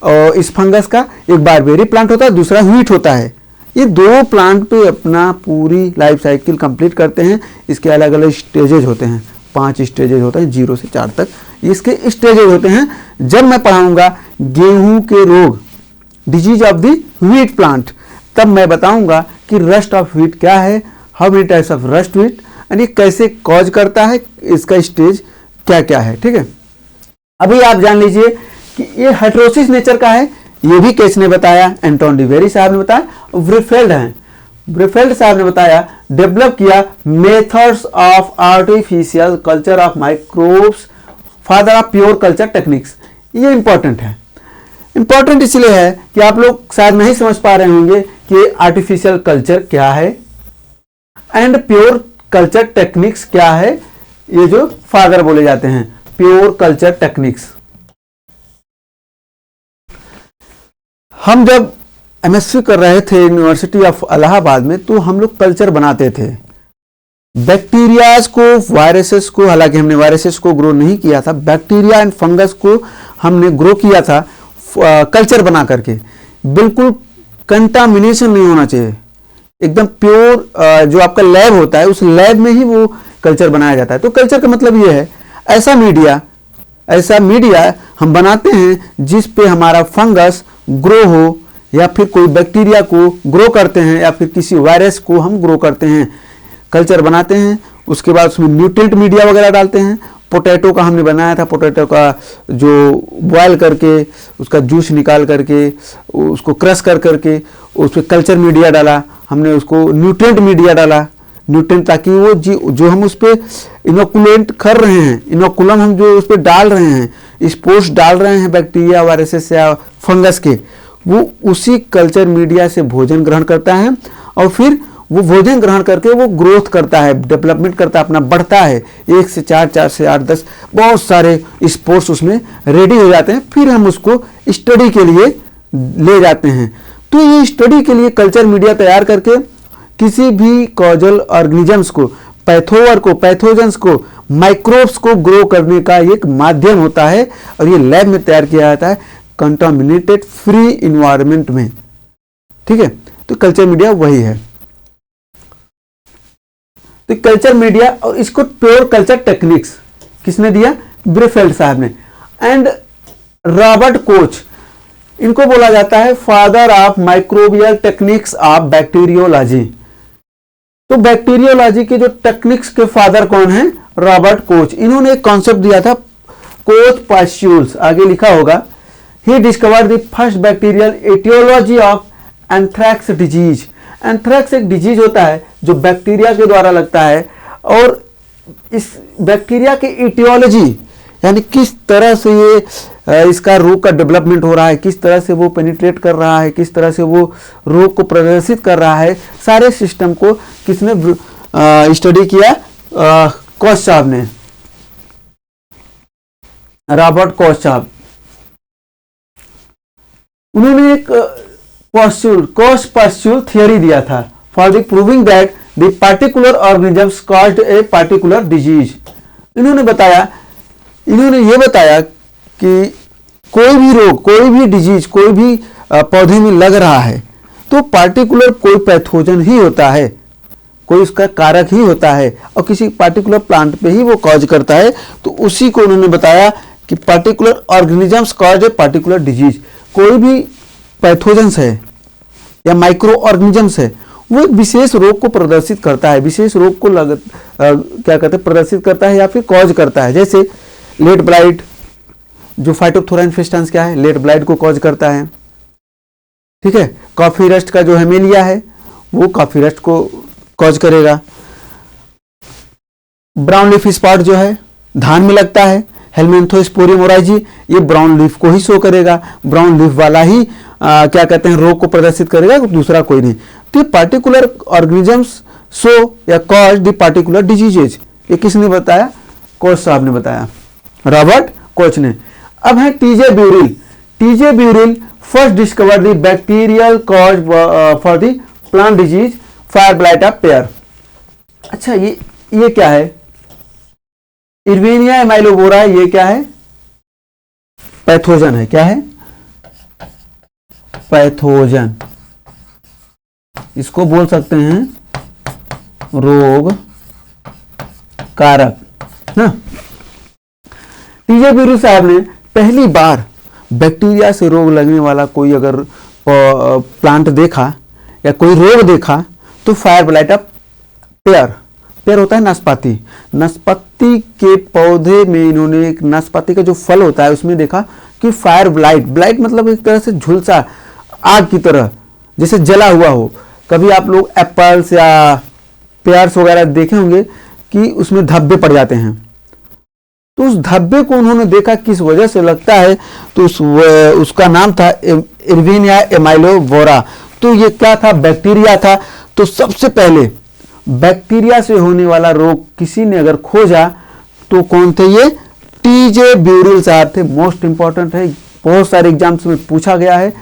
और इस फंगस का एक बारबेरी प्लांट होता है, दूसरा व्हीट होता है। ये दो प्लांट पे अपना पूरी लाइफ साइकिल कंप्लीट करते हैं। इसके अलग अलग स्टेजेज होते हैं, 5 स्टेजेज होते हैं, 0 से 4 तक इसके स्टेजेज होते हैं। जब मैं पढ़ाऊंगा गेहूं के रोग, disease of the wheat plant, तब मैं बताऊंगा कि रस्ट ऑफ व्हीट क्या है, how many types of rust wheat, यानी कैसे कॉज करता है, इसका स्टेज क्या क्या है। ठीक है, अभी आप जान लीजिए कि ये हेटेरोसिस नेचर का है, ये भी केस ने बताया, एंटोन डिवेरी साहब ने बताया, ब्रेफेल्ड हैं, ब्रेफेल्ड साहब ने बताया, डेवलप किया methods of artificial culture of microbes, father of pure culture techniques. ये इंपॉर्टेंट है, इंपॉर्टेंट इसलिए है कि आप लोग शायद नहीं समझ पा रहे होंगे कि आर्टिफिशियल कल्चर क्या है एंड प्योर कल्चर टेक्निक्स क्या है। ये जो फादर बोले जाते हैं प्योर कल्चर टेक्निक्स। हम जब एमएससी कर रहे थे यूनिवर्सिटी ऑफ इलाहाबाद में, तो हम लोग कल्चर बनाते थे बैक्टीरियाज को, वायरसेस को। हालांकि हमने वायरसेस को ग्रो नहीं किया था, बैक्टीरिया एंड फंगस को हमने ग्रो किया था कल्चर बना करके। बिल्कुल कंटामिनेशन नहीं होना चाहिए, एकदम प्योर जो आपका लैब होता है उस लैब में ही वो कल्चर बनाया जाता है। तो कल्चर का मतलब ये है ऐसा मीडिया हम बनाते हैं जिस पे हमारा फंगस ग्रो हो, या फिर कोई बैक्टीरिया को ग्रो करते हैं, या फिर किसी वायरस को हम ग्रो करते हैं, कल्चर बनाते हैं। उसके बाद उसमें न्यूट्रिएंट मीडिया वगैरह डालते हैं। पोटैटो का हमने बनाया था, पोटैटो का जो बॉयल करके उसका जूस निकाल करके उसको क्रश करके उस पर कल्चर मीडिया डाला हमने, उसको न्यूट्रिएंट मीडिया डाला, न्यूट्रिएंट, ताकि वो जो हम उस पर इनोकुलेंट कर रहे हैं, इनोकुलम हम जो उस पर डाल रहे हैं, स्पोर्स डाल रहे हैं बैक्टीरिया वायरसेस या फंगस के, वो उसी कल्चर मीडिया से भोजन ग्रहण करता है और फिर वो भोजन ग्रहण करके वो ग्रोथ करता है, डेवलपमेंट करता है, अपना बढ़ता है। 1 से 4, 4 से 8, 10 बहुत सारे स्पोर्स उसमें रेडी हो जाते हैं। फिर हम उसको स्टडी के लिए ले जाते हैं। तो ये स्टडी के लिए कल्चर मीडिया तैयार करके किसी भी कॉजल ऑर्गेनिजम्स को, पैथोजेंस को, माइक्रोब्स को ग्रो करने का एक माध्यम होता है, और ये लैब में तैयार किया जाता है कंटामिनेटेड फ्री इन्वायरमेंट में। ठीक है, तो कल्चर मीडिया वही है। तो कल्चर मीडिया, और इसको प्योर कल्चर टेक्निक्स किसने दिया? ब्रेफेल्ड साहब ने। एंड रॉबर्ट कोच, इनको बोला जाता है father of microbial techniques of bacteriology. तो बैक्टीरियोलॉजी के जो टेक्निक्स के फादर कौन है? Robert Koch. इन्होंने एक कॉन्सेप्ट दिया था कोच पास्ट्यूल्स, आगे लिखा होगा। He discovered the first bacterial aetiology of anthrax disease. Anthrax एक डिजीज होता है जो बैक्टीरिया के द्वारा लगता है, और इस बैक्टीरिया की इटियोलॉजी यानी किस तरह से ये इसका रोग का डेवलपमेंट हो रहा है, किस तरह से वो पेनिट्रेट कर रहा है, किस तरह से वो रोग को प्रदर्शित कर रहा है, सारे सिस्टम को किसने स्टडी किया? कोच साहब ने, रॉबर्ट कोच साहब। उन्होंने एक कोच पास्ट्यूल थियरी दिया था for the proving that the particular organisms caused a particular disease. इन्होंने ये बताया कि कोई भी रोग, कोई भी डिजीज, कोई भी पौधे में लग रहा है तो पार्टिकुलर कोई पैथोजन ही होता है, कोई उसका कारक ही होता है, और किसी पार्टिकुलर प्लांट पे ही वो कॉज करता है। तो उसी को उन्होंने बताया कि particular organisms cause a particular disease. कोई भी पैथोजेंस है या माइक्रो ऑर्गेनिजम्स है, वो एक विशेष रोग को प्रदर्शित करता है, विशेष रोग को क्या कहते हैं, प्रदर्शित करता है या फिर कॉज करता है। जैसे लेट ब्लाइट, जो फाइटोप्थोरा इन्फेस्टेंस क्या है, लेट ब्लाइट को कॉज करता है। ठीक है, कॉफी रस्ट का जो हेमेलिया है वो कॉफी रस्ट को कॉज करेगा। ब्राउन लीफ स्पॉट जो है धान में लगता है, हेलमेंथोस्पोरियम ओराइजी, ये ब्राउन लीफ को ही शो करेगा, ब्राउन लीफ वाला ही क्या कहते हैं रोग को प्रदर्शित करेगा, दूसरा कोई नहीं। तो ये पार्टिकुलर ऑर्गेनिजम्स शो या कॉज द पार्टिकुलर डिजीजेज, ये किसने बताया? कोच साहब ने बताया, रॉबर्ट कोच ने। अब है T J Burrill. T J Burrill first discover the bacterial cause for the plant disease fire blight of pear. अच्छा, ये क्या है? इर्विनिया एमाइलोबोरा, ये क्या है? पैथोजन है। क्या है? पैथोजन। इसको बोल सकते हैं रोग कारक ना। टीजे ब्यूरिल साहब ने पहली बार बैक्टीरिया से रोग लगने वाला कोई अगर प्लांट देखा या कोई रोग देखा तो fire blight of pair, pair होता है नाशपाती, नाशपाती के पौधे में इन्होंने एक नाशपाती का जो फल होता है उसमें देखा कि फायर ब्लाइट, ब्लाइट मतलब एक तरह से झुलसा, आग की तरह जैसे जला हुआ हो। कभी आप लोग एप्पल्स या पेयर्स वगैरह देखे होंगे कि उसमें धब्बे पड़ जाते हैं, तो उस धब्बे को उन्होंने देखा किस वजह से लगता है, तो उसका नाम था इर्विनिया एमाइलोवोरा। तो ये क्या था, बैक्टीरिया था। तो सबसे पहले बैक्टीरिया से होने वाला रोग किसी ने अगर खोजा तो कौन थे, ये टीजे ब्यूरिल साहब थे। मोस्ट इंपॉर्टेंट है, बहुत सारे एग्जाम्स में पूछा गया है।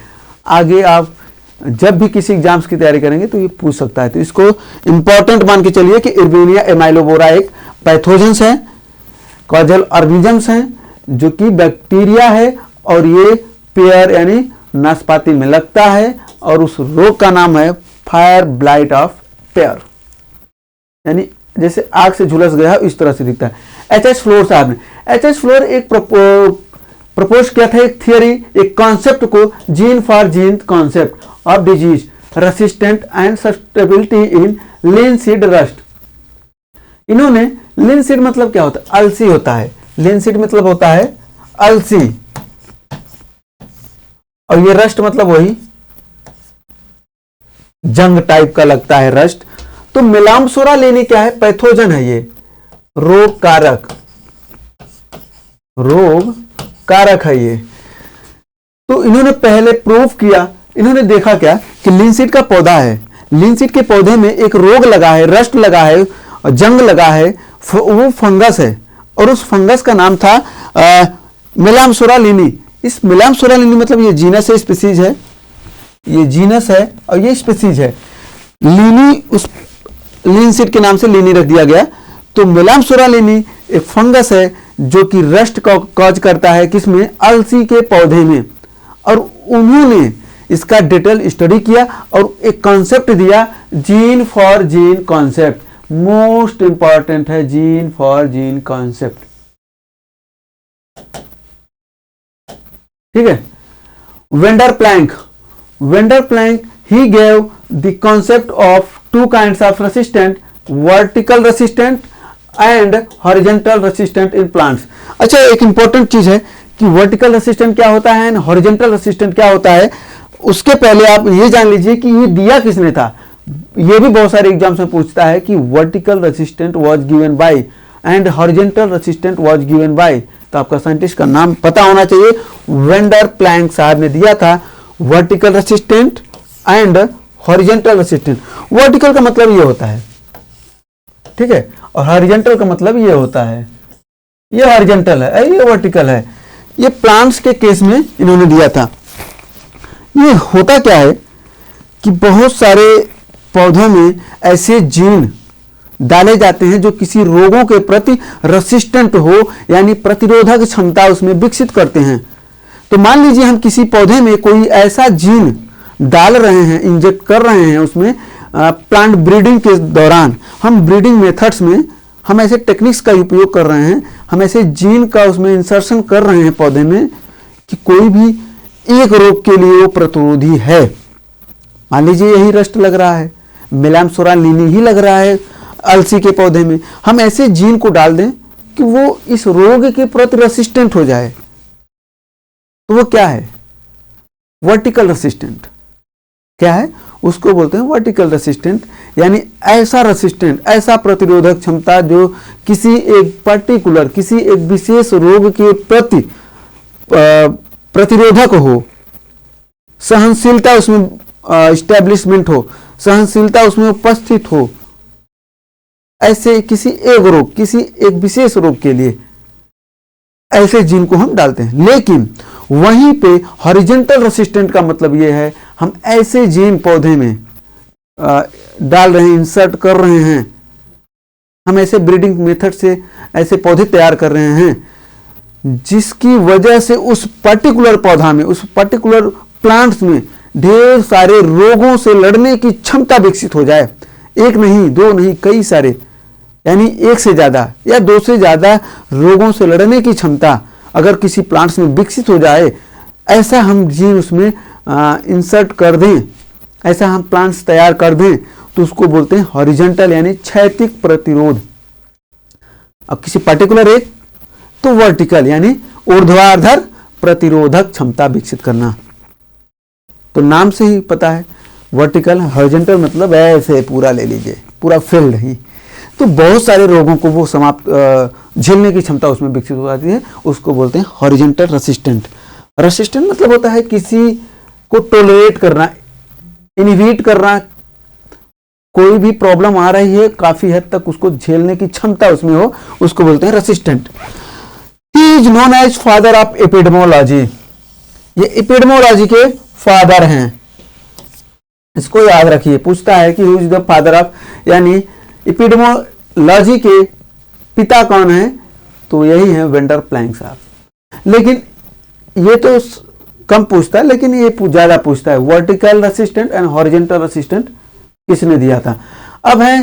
आगे आप जब भी किसी एग्जाम्स की तैयारी करेंगे तो ये पूछ सकता है, तो इसको इंपॉर्टेंट मान के चलिए कि इर्विनिया एमाइलोवोरा एक पैथोजेंस है, कॉजल ऑर्गेनिजम्स हैं जो कि बैक्टीरिया है, और ये पेयर यानी नाशपाती में लगता है, और उस रोग का नाम है फायर ब्लाइट ऑफ पेयर, यानी जैसे आग से झुलस गया है इस तरह से दिखता है। एच.एच. फ्लोर साहब ने, एच.एच. फ्लोर एक प्रपोज किया था, एक थियरी, एक कॉन्सेप्ट को, gene for gene concept of disease resistant and sustainability in linseed rust. इन्होंने, लिनसीड मतलब क्या होता है, अलसी होता है, लिनसीड मतलब होता है अलसी, और ये रस्ट मतलब वही जंग टाइप का लगता है रस्ट। तो मेलामसोरा लेनी क्या है, पैथोजन है, ये रोग कारक, रोग कारक है ये। तो इन्होंने पहले प्रूव किया, इन्होंने देखा क्या कि लिनसीड का पौधा है, लिनसीड के पौधे में एक रोग लगा है, रस्ट लगा है, जंग लगा है, वो फंगस है, और उस फंगस का नाम था मेलामसोरा लिनी। इस मेलामसोरा लिनी मतलब ये जीनस है, स्पीसीज है, ये जीनस है और ये स्पीसीज है। लिनी उस लिनसीड के नाम से लिनी रख दिया गया। तो मेलामसोरा लिनी एक फंगस है जो कि रस्ट का कॉज करता है, किसमें, अलसी के पौधे में। और उन्होंने इसका डिटेल स्टडी किया और एक कॉन्सेप्ट दिया, gene for gene concept. Most important है जीन फॉर जीन कॉन्सेप्ट, ठीक है। Vanderplank, Vanderplank he gave the concept of two kinds of resistant, vertical resistant and horizontal resistant in plants. अच्छा, एक important चीज है कि vertical resistant क्या होता है एंड हॉरिजॉन्टल रेसिस्टेंट क्या होता है। उसके पहले आप ये जान लीजिए कि ये दिया किसने था। ये भी बहुत सारे एग्जाम्स में पूछता है कि vertical resistant was given by and horizontal resistant was given by, तो आपका साइंटिस्ट का नाम पता होना चाहिए। वेंडर प्लैंक साहब ने दिया था vertical resistant and horizontal resistant. Vertical का मतलब ये होता है, ठीक है, और हॉरिजॉन्टल का मतलब ये होता है, ये हॉरिजॉन्टल है, ये वर्टिकल है। ये प्लांट्स के केस में इन्होंने दिया था। ये होता क्या है कि बहुत सारे पौधों में ऐसे जीन डाले जाते हैं जो किसी रोगों के प्रति रेसिस्टेंट हो, यानी प्रतिरोधक क्षमता उसमें विकसित करते हैं। तो मान लीजिए हम किसी पौधे में कोई ऐसा जीन डाल रहे हैं, इंजेक्ट कर रहे हैं उसमें, प्लांट ब्रीडिंग के दौरान हम ब्रीडिंग मेथड्स में हम ऐसे टेक्निक्स का उपयोग कर रहे हैं, हम ऐसे जीन का उसमें इंसर्शन कर रहे हैं पौधे में कि कोई भी एक रोग के लिए वो प्रतिरोधी है। मान लीजिए यही रस्ट लग रहा है, मेलामसोरा लिनी ही लग रहा है अलसी के पौधे में, हम ऐसे जीन को डाल दें कि वो इस रोग के प्रति रेसिस्टेंट हो जाए, तो वो क्या है, वर्टिकल रेसिस्टेंट। क्या है, उसको बोलते हैं वर्टिकल रेसिस्टेंट, यानी ऐसा रेसिस्टेंट, ऐसा प्रतिरोधक क्षमता जो किसी एक पर्टिकुलर, किसी एक विशेष रोग के प्रति प्रतिरोधक हो, सहनशीलता उसमें इस्टेब्लिशमेंट हो, सहनशीलता उसमें उपस्थित हो, ऐसे किसी एक रोग, किसी एक विशेष रोग के लिए ऐसे जीन को हम डालते हैं। लेकिन वहीं पे हॉरिजॉन्टल रेसिस्टेंट का मतलब ये है हम ऐसे जीन पौधे में डाल रहे हैं, इंसर्ट कर रहे हैं, हम ऐसे ब्रीडिंग मेथड से ऐसे पौधे तैयार कर रहे हैं जिसकी वजह से उस पर्टिकुलर पौधा में, उस पर्टिकुलर प्लांट्स में ढेर सारे रोगों से लड़ने की क्षमता विकसित हो जाए। एक नहीं, दो नहीं, कई सारे, यानी एक से ज्यादा या दो से ज्यादा रोगों से लड़ने की क्षमता अगर किसी प्लांट्स में विकसित हो जाए, ऐसा हम जीन उसमें इंसर्ट कर दें, ऐसा हम प्लांट्स तैयार कर दें, तो उसको बोलते हैं हॉरिजॉन्टल यानी क्षैतिक प्रतिरोध। अब किसी पर्टिकुलर एक तो वर्टिकल यानी ऊर्ध्वाधर प्रतिरोधक क्षमता विकसित करना। तो नाम से ही पता है, वर्टिकल, हॉरिजॉन्टल मतलब ऐसे पूरा ले लीजिए, पूरा फील्ड ही। तो बहुत सारे रोगों को वो समाप्त झेलने की क्षमता उसमें विकसित हो जाती है, उसको बोलते हैं हॉरिजॉन्टल रेसिस्टेंट। रेसिस्टेंट मतलब होता है किसी को टोलरेट करना, इनहिबिट करना, कोई भी प्रॉब्लम आ रही है काफी हद तक उसको झेलने की क्षमता उसमें हो, उसको बोलते हैं resistant. He is known as father of epidemiology, ये एपिडेमोलॉजी के फादर हैं, इसको याद रखिए। पूछता है कि who is the father of, यानी एपिडेमोलॉजी के पिता कौन है, तो यही है वेंडर प्लैंक साहब। लेकिन ये तो कम पूछता है, लेकिन ये ज्यादा पूछता है vertical resistant and horizontal resistant किसने दिया था। अब है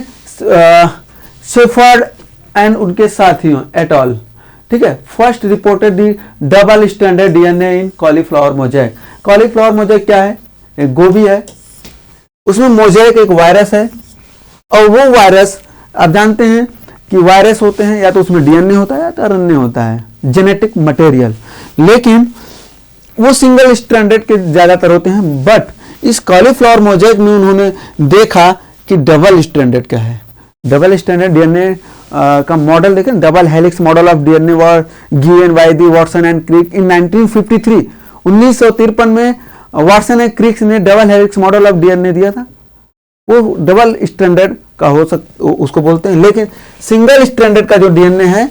शेफर्ड एंड उनके साथियों एटॉल, ठीक है। First reported the double standard DNA in cauliflower mosaic. Cauliflower mosaic क्या है, एक गोभी है, उसमें मोज़ेक एक वायरस है, और वो वायरस आप जानते हैं कि वायरस होते हैं या तो उसमें डीएनए होता है या तो आरएनए होता है, जेनेटिक मटेरियल, लेकिन वो सिंगल स्ट्रैंडेड के ज्यादातर होते हैं। बट इस कॉलीफ्लावर मोज़ेक में उन्होंने देखा कि डबल स्ट्रैंडेड का है। डबल स्ट्रैंडेड डीएनए का मॉडल देखें, double helix model of DNA were given by the Watson and Crick in 1953। 1953 में वॉटसन एंड क्रिक ने double helix model of DNA दिया था। वो डबल स्ट्रैंडेड का हो उसको बोलते हैं, लेकिन सिंगल स्ट्रैंडेड का जो डीएनए है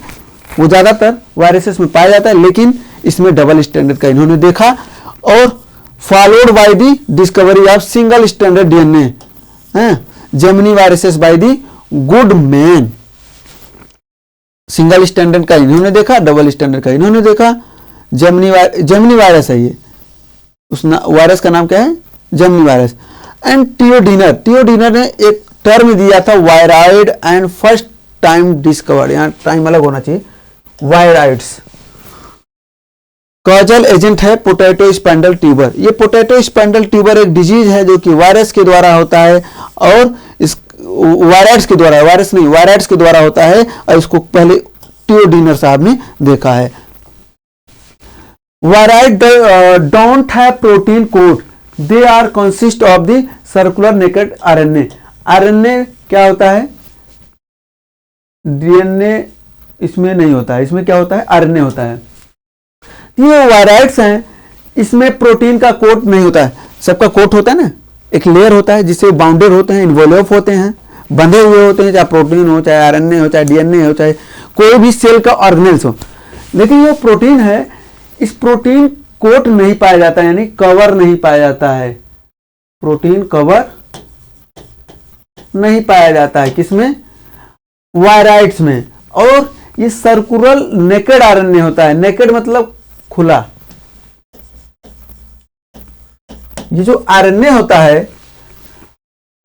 वो ज्यादातर वायरसेस में पाया जाता है, लेकिन इसमें डबल स्ट्रैंडेड का इन्होंने देखा, और followed by the discovery of single stranded DNA Gemini viruses by the Goodman. Single standard का इन्होंने देखा, डबल स्टैंडर्ड का इन्होंने देखा। जेमिनी वायरस है ये, उस वायरस का नाम क्या है, जेमिनी वायरस। एंड टियोडीनर ने एक टर्म दिया था wired and first time discovered, यहां टाइम अलग होना चाहिए, वायराइड्स। कॉजल एजेंट है पोटैटो स्पैंडल ट्यूबर। ये पोटैटो स्पैंडल ट्यूबर एक डिजीज है जो कि वायरस के द्वारा होता है, और इस वायराइड्स के द्वारा, वायरस नहीं वायराइड्स के द्वारा होता है, और इसको पहले टियोडीनर साहब ने देखा है। Viroid don't have protein code, they are consist of the circular naked RNA. RNA क्या होता है, डीएनए इसमें नहीं होता है, इसमें क्या होता है, आरएनए होता है। ये वायराइड्स हैं, इसमें प्रोटीन का कोट नहीं होता है। सबका कोट होता है ना, एक लेयर होता है जिससे बाउंडेड होते हैं, इन्वॉल्व होते हैं, बंधे हुए होते हैं, चाहे प्रोटीन हो, चाहे आरएनए हो, चाहे डीएनए हो, चाहे कोई भी सेल का ऑर्गेनेल्स हो। लेकिन ये प्रोटीन है, इस प्रोटीन कोट नहीं पाया जाता, यानी कवर नहीं पाया जाता है, प्रोटीन कवर नहीं पाया जाता है किसमें, वायराइड्स में। और ये सर्कुलर नेकेड आरएनए होता है। नेकेड मतलब खुला। ये जो आरएनए होता है,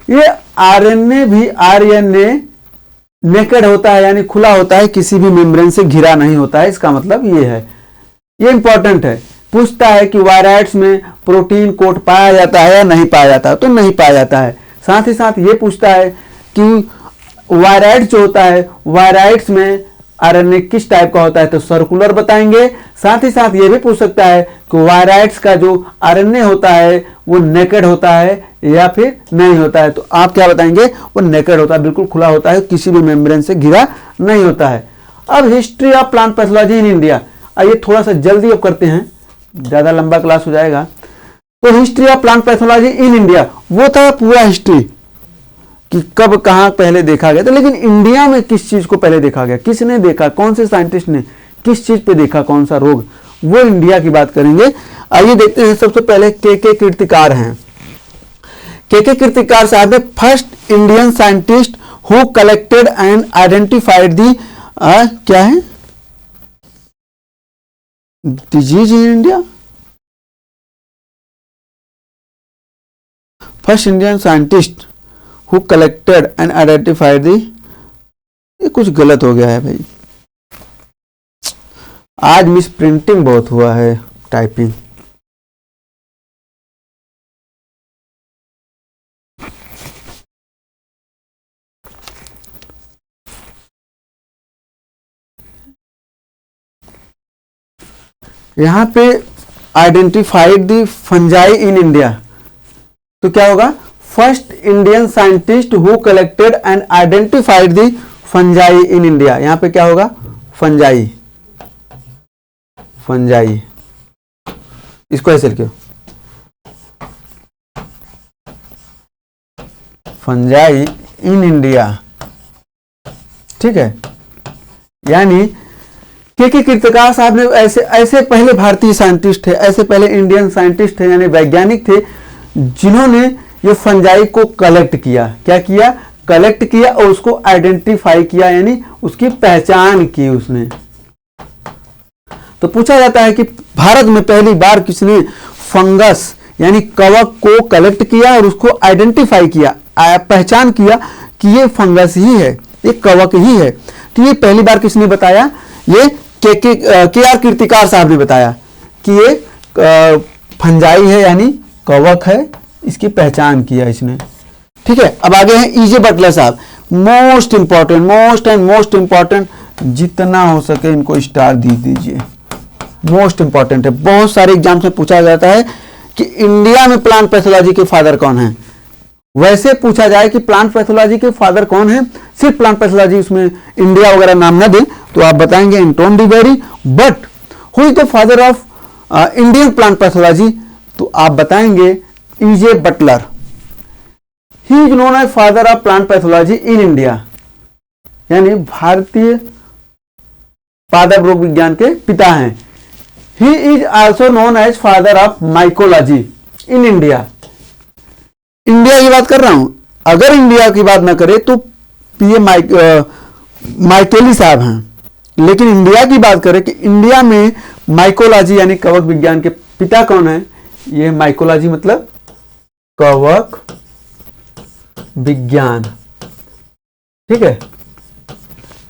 ये आरएनए भी आरएनए नेकेड होता है, यानी खुला होता है, किसी भी मेम्ब्रेन से घिरा नहीं होता है। इसका मतलब ये है, ये इंपॉर्टेंट है। पूछता है कि वायराइड्स में प्रोटीन कोट पाया जाता है या नहीं पाया जाता है, तो नहीं पाया जाता है। साथ ही साथ ये पूछता है कि वायराइड्स जो होता है, वायराइड्स में आरएनए किस टाइप का होता है, तो सर्कुलर बताएंगे। साथ ही साथ ये भी पूछ सकता है कि वायराइड्स का जो आरएनए होता है वो नेकेड होता है या फिर नहीं होता है, तो आप क्या बताएंगे, वो नेकेड होता है, बिल्कुल खुला होता है, किसी भी मेम्ब्रेन से घिरा नहीं होता है। अब history of plant pathology in India, आइए थोड़ा सा जल्दी अब करते हैं, ज्यादा लंबा क्लास हो जाएगा। तो history of plant pathology in India, वो था पूरा हिस्ट्री कि कब कहां पहले देखा गया था। लेकिन इंडिया में किस चीज को पहले देखा गया, किसने देखा, कौन से साइंटिस्ट ने किस चीज पे देखा, कौन सा रोग, वो इंडिया की बात करेंगे। आइए देखते हैं। सबसे पहले के कीर्तिकार हैं। के कीर्तिकार साहब ने first Indian scientist who collected and identified the क्या है, disease in India. First Indian scientist who collected and identified the, ये कुछ गलत हो गया है भाई, आज मिस प्रिंटिंग बहुत हुआ है, टाइपिंग। यहां पे identified the fungi in India. तो क्या होगा, first Indian scientist who collected and identified the fungi in India. यहां पे क्या होगा, फंजाई, फंजाई, इसको ऐसे लिखो, फंजाई इन इंडिया। ठीक है, यानी के कीर्तिकार साहब ने ऐसे पहले भारतीय साइंटिस्ट थे, ऐसे पहले इंडियन साइंटिस्ट थे, यानी वैज्ञानिक थे, जिन्होंने ये फंजाई को कलेक्ट किया। क्या किया, कलेक्ट किया और उसको आइडेंटिफाई किया, यानी उसकी पहचान की उसने। तो पूछा जाता है कि भारत में पहली बार किसने फंगस यानी कवक को कलेक्ट किया और उसको आइडेंटिफाई किया, पहचान किया कि ये फंगस ही है, ये कवक ही है। तो ये पहली बार किसने बताया, ये के आर कीर्तिकार साहब ने बताया कि ये फंजाई है यानी कवक है, इसकी पहचान किया इसने। ठीक है, अब आगे हैं ईजे बटलर साहब। मोस्ट इंपॉर्टेंट, जितना हो सके इनको स्टार दे दीजिए, मोस्ट इंपॉर्टेंट है। बहुत सारे एग्जाम्स में पूछा जाता है कि इंडिया में प्लांट पैथोलॉजी के फादर कौन है। वैसे पूछा जाए कि प्लांट पैथोलॉजी के फादर कौन है, सिर्फ प्लांट पैथोलॉजी, उसमें इंडिया वगैरह नाम ना दें, तो आप बताएंगे Anton de Bary. But who is the father of Indian plant pathology, तो आप बताएंगे E J Butler. He is known as father of plant pathology in India, यानी भारतीय पादप रोग विज्ञान के पिता हैं। He is also known as father of mycology in India. India की बात कर रहा हूं, अगर इंडिया की बात ना करें तो पीए माइकेली साहब हैं, लेकिन इंडिया की बात करें कि इंडिया में माइकोलॉजी यानी कवक विज्ञान के पिता कौन है, ये माइकोलॉजी मतलब कवक विज्ञान। ठीक है,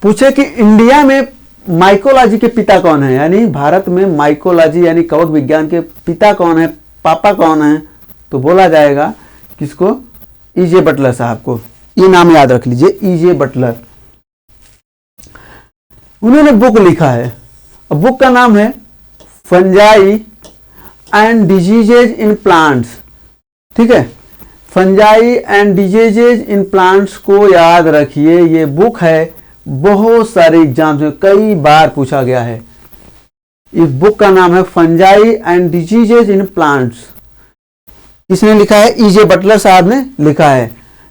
पूछे कि इंडिया में माइकोलॉजी के पिता कौन है, यानी भारत में माइकोलॉजी यानी कवक विज्ञान के पिता कौन है, पापा कौन है, तो बोला जाएगा किसको, ईजे बटलर साहब को। ये नाम याद रख लीजिए, ईजे बटलर। उन्होंने बुक लिखा है, बुक का नाम है fungi and diseases in plants. ठीक है, fungi and diseases in plants को याद रखिए, ये बुक है, बहुत सारे एग्जाम्स में कई बार पूछा गया है। इस बुक का नाम है fungi and diseases in plants. किसने लिखा है, ईजे बटलर साहब ने लिखा है।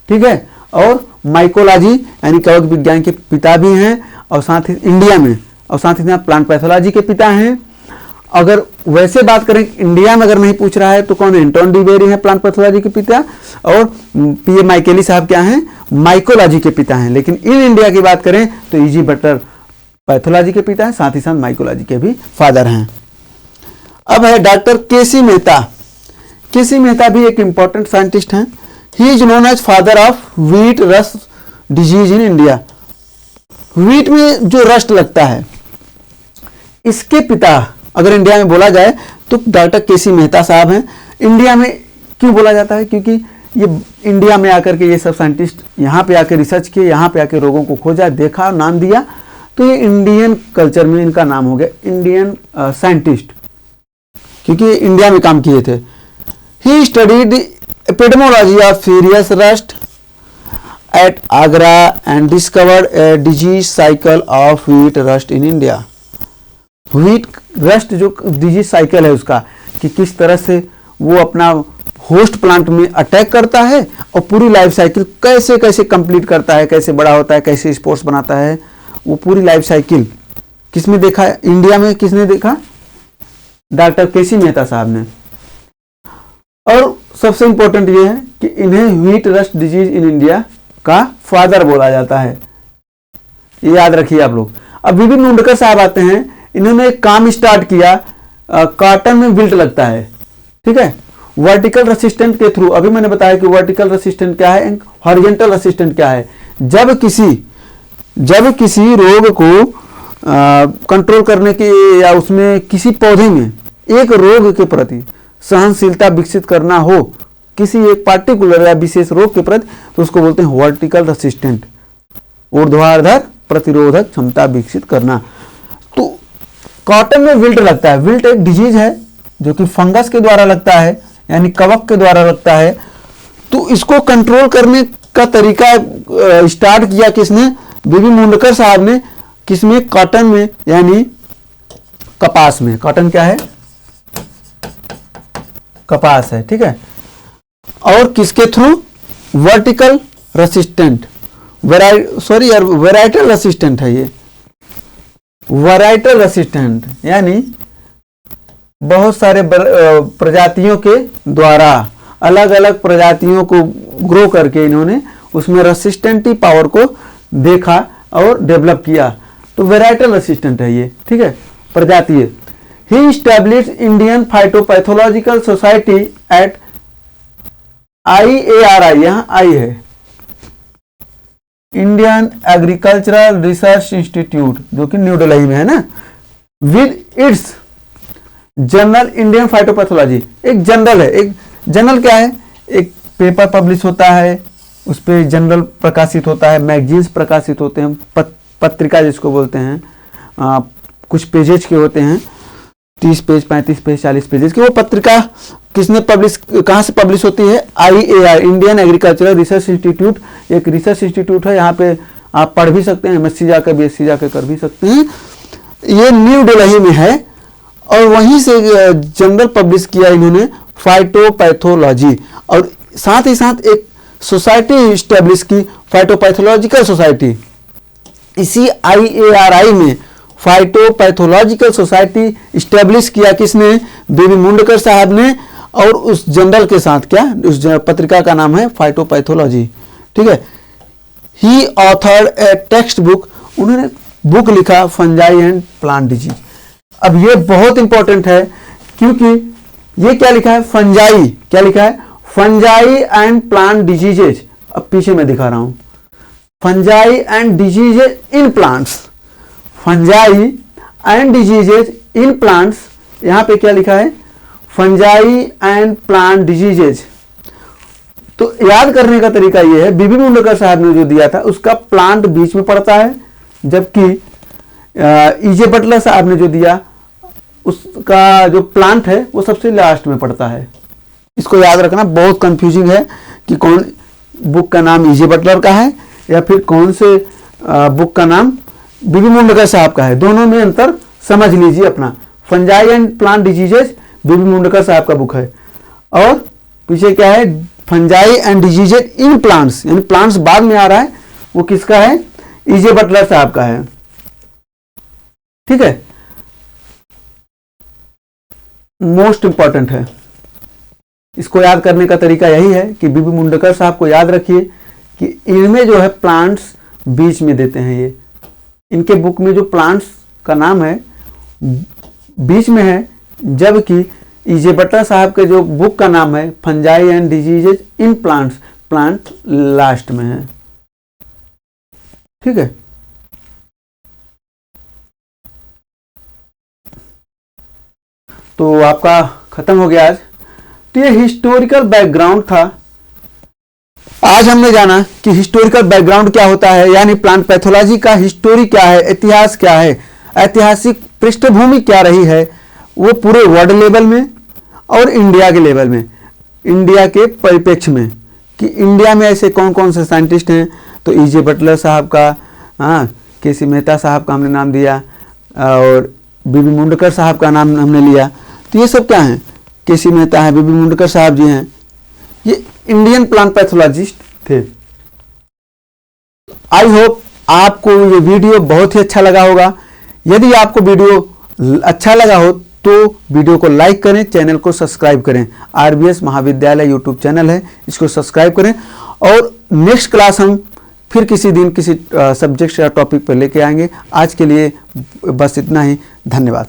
ठीक है, और माइकोलॉजी यानी कवक विज्ञान के पिता भी हैं, और साथ ही इंडिया में, और साथ ही प्लांट पैथोलॉजी के पिता हैं। अगर वैसे बात करें इंडिया में अगर नहीं पूछ रहा है तो कौन है, एंटोन डिबेरी है प्लांट पैथोलॉजी के पिता, और पीए माइकेली साहब क्या हैं, माइकोलॉजी के पिता हैं। लेकिन इन इंडिया की बात करें तो ईजी बटलर पैथोलॉजी के पिता हैं, साथ ही साथ माइकोलॉजी के भी फादर हैं। अब है doctor K C Mehta. K C Mehta भी एक इंपॉर्टेंट साइंटिस्ट हैं। He is known as father of wheat rust disease in India. Wheat में जो रस्ट लगता है, इसके पिता अगर इंडिया में बोला जाए तो डॉक्टर केसी मेहता साहब हैं। इंडिया में क्यों बोला जाता है, क्योंकि ये इंडिया में आकर के ये सब साइंटिस्ट यहाँ पे आकर रिसर्च किए, यहाँ पे आकर रोगों को खोजा, देखा, नाम दिया, तो ये इंडियन कल्चर में इनका नाम हो गया इंडियन साइंटिस्ट, क्योंकि ये इंडिया में काम किए थे। He studied the epidemiology of serious rust at Agra and discovered a disease cycle of wheat rust in India. Wheat rust जो डिजीज साइकिल है उसका, कि किस तरह से वो अपना होस्ट प्लांट में अटैक करता है और पूरी लाइफ साइकिल कैसे कैसे कंप्लीट करता है, कैसे बड़ा होता है, कैसे स्पोर्स बनाता है, वो पूरी लाइफ साइकिल किसने देखा है, इंडिया में किसने देखा, डॉक्टर केसी मेहता साहब ने। और सबसे इंपॉर्टेंट ये है कि इन्हें wheat rust disease in India का फादर बोला जाता है, ये याद रखिए आप लोग। अब विपिन मुंडकर साहब आते हैं, इन्होंने एक काम स्टार्ट किया, कॉटन में विल्ट लगता है, ठीक है, वर्टिकल रेसिस्टेंट के थ्रू। अभी मैंने बताया कि वर्टिकल रेसिस्टेंट क्या है, हॉरिजॉन्टल रेसिस्टेंट क्या है। जब किसी रोग को कंट्रोल करने के या उसमें किसी पौधे में एक रोग के प्रति सहनशीलता विकसित करना हो, किसी एक पार्टिकुलर या विशेष रोग के प्रति, तो उसको बोलते हैं वर्टिकल रेसिस्टेंट, ऊर्ध्वाधर प्रतिरोधक क्षमता विकसित करना। तो कॉटन में विल्ट लगता है, विल्ट एक डिजीज है जो कि फंगस के द्वारा लगता है, यानी कवक के द्वारा लगता है। तो इसको कंट्रोल करने का तरीका स्टार्ट किया किसने? बीबी मुंडकर साहब ने। किसमें? कॉटन में, यानी कपास में। कॉटन क्या है? कपास है, ठीक है। और किसके through? Vertical resistant, varietal resistant है ये, वेराइटल रेसिस्टेंट, यानी बहुत सारे प्रजातियों के द्वारा, अलग अलग प्रजातियों को ग्रो करके इन्होंने उसमें रेसिस्टेंटी पावर को देखा और डेवलप किया। तो वेराइटल रेसिस्टेंट है ये, ठीक है, प्रजातीय। He established Indian phytopathological society at IARI, यहाँ आई है, इंडियन एग्रीकल्चरल रिसर्च इंस्टीट्यूट, जो कि न्यू दिल्ली में है ना, with its journal Indian phytopathology. एक जर्नल है, एक जर्नल क्या है? एक पेपर पब्लिश होता है, उस पर जर्नल प्रकाशित होता है, मैगजीन्स प्रकाशित होते हैं, पत्रिका जिसको बोलते हैं, कुछ पेजेज के होते हैं, 30 पेज, 35 पेज, 40 पेजेज की। वो पत्रिका किसने पब्लिश, कहाँ से पब्लिश होती है? IAR, Indian agricultural research institute, एक रिसर्च इंस्टीट्यूट है। यहाँ पे आप पढ़ भी सकते हैं, MSc जाकर BSc जाकर कर भी सकते हैं। ये न्यू दिल्ली में है और वहीं से जर्नल पब्लिश किया इन्होंने, फाइटोपैथोलॉजी। और साथ ही साथ एक सोसाइटी स्टैब्लिश की, फाइटोपैथोलॉजिकल सोसाइटी। इसी IARI में फाइटोपैथोलॉजिकल सोसाइटी स्टैब्लिश किया किसने? बीबी मुंडकर साहब ने। और उस जर्नल के साथ क्या, उस पत्रिका का नाम है फाइटोपैथोलॉजी, ठीक है। ही ऑथर्ड ए टेक्स्ट बुक, उन्होंने बुक लिखा फंजाई एंड प्लांट डिजीज। अब ये बहुत इंपॉर्टेंट है, क्योंकि ये क्या लिखा है? फंजाई, क्या लिखा है? Fungi and plant diseases. अब पीछे मैं दिखा रहा हूं, fungi and diseases in plants, fungi and diseases in plants. यहां पे क्या लिखा है? Fungi and plant diseases. तो याद करने का तरीका यह है, बीबी मुंडकर साहब ने जो दिया था उसका प्लांट बीच में पड़ता है, जबकि EJ बटलर साहब ने जो दिया उसका जो प्लांट है वो सबसे लास्ट में पड़ता है। इसको याद रखना, बहुत कंफ्यूजिंग है कि कौन बुक का नाम EJ बटलर का है या फिर कौन से बुक का नाम बीबी मुंडकर साहब का है। दोनों में अंतर समझ लीजिए अपना। फंजाई एंड प्लांट डिजीजेज बीबी मुंडकर साहब का बुक है, और पीछे क्या है? Fungi and diseases in plants, यानी प्लांट्स बाद में आ रहा है, वो किसका है? EJ बटलर साहब का है, ठीक है। मोस्ट इंपॉर्टेंट है, इसको याद करने का तरीका यही है कि बीबी मुंडकर साहब को याद रखिए कि इनमें जो है प्लांट्स बीच में देते हैं। ये इनके बुक में जो प्लांट्स का नाम है बीच में है, जबकि EJ बटलर साहब के जो बुक का नाम है fungi and diseases in plants, plant last में है, ठीक है। तो आपका खत्म हो गया आज। तो ये हिस्टोरिकल बैकग्राउंड था। आज हमने जाना कि हिस्टोरिकल बैकग्राउंड क्या होता है, यानी प्लांट पैथोलॉजी का हिस्टोरी क्या है, इतिहास क्या है, ऐतिहासिक पृष्ठभूमि क्या रही है, वो पूरे वर्ल्ड लेवल में और इंडिया के लेवल में, इंडिया के परिप्रेक्ष्य में, कि इंडिया में ऐसे कौन कौन से साइंटिस्ट हैं। तो EJ बटलर साहब का, KC मेहता साहब का हमने नाम दिया, और बीबी मुंडकर साहब का नाम हमने लिया। तो ये सब क्या हैं? KC मेहता है, बीबी मुंडकर साहब जी हैं, ये इंडियन प्लांट पैथोलॉजिस्ट थे। आई होप आपको ये वीडियो बहुत ही अच्छा लगा होगा। यदि आपको वीडियो अच्छा लगा हो तो वीडियो को लाइक करें, चैनल को सब्सक्राइब करें। RBS महाविद्यालय यूट्यूब चैनल है, इसको सब्सक्राइब करें। और नेक्स्ट क्लास हम फिर किसी दिन किसी सब्जेक्ट या टॉपिक पर लेके आएंगे। आज के लिए बस इतना ही, धन्यवाद।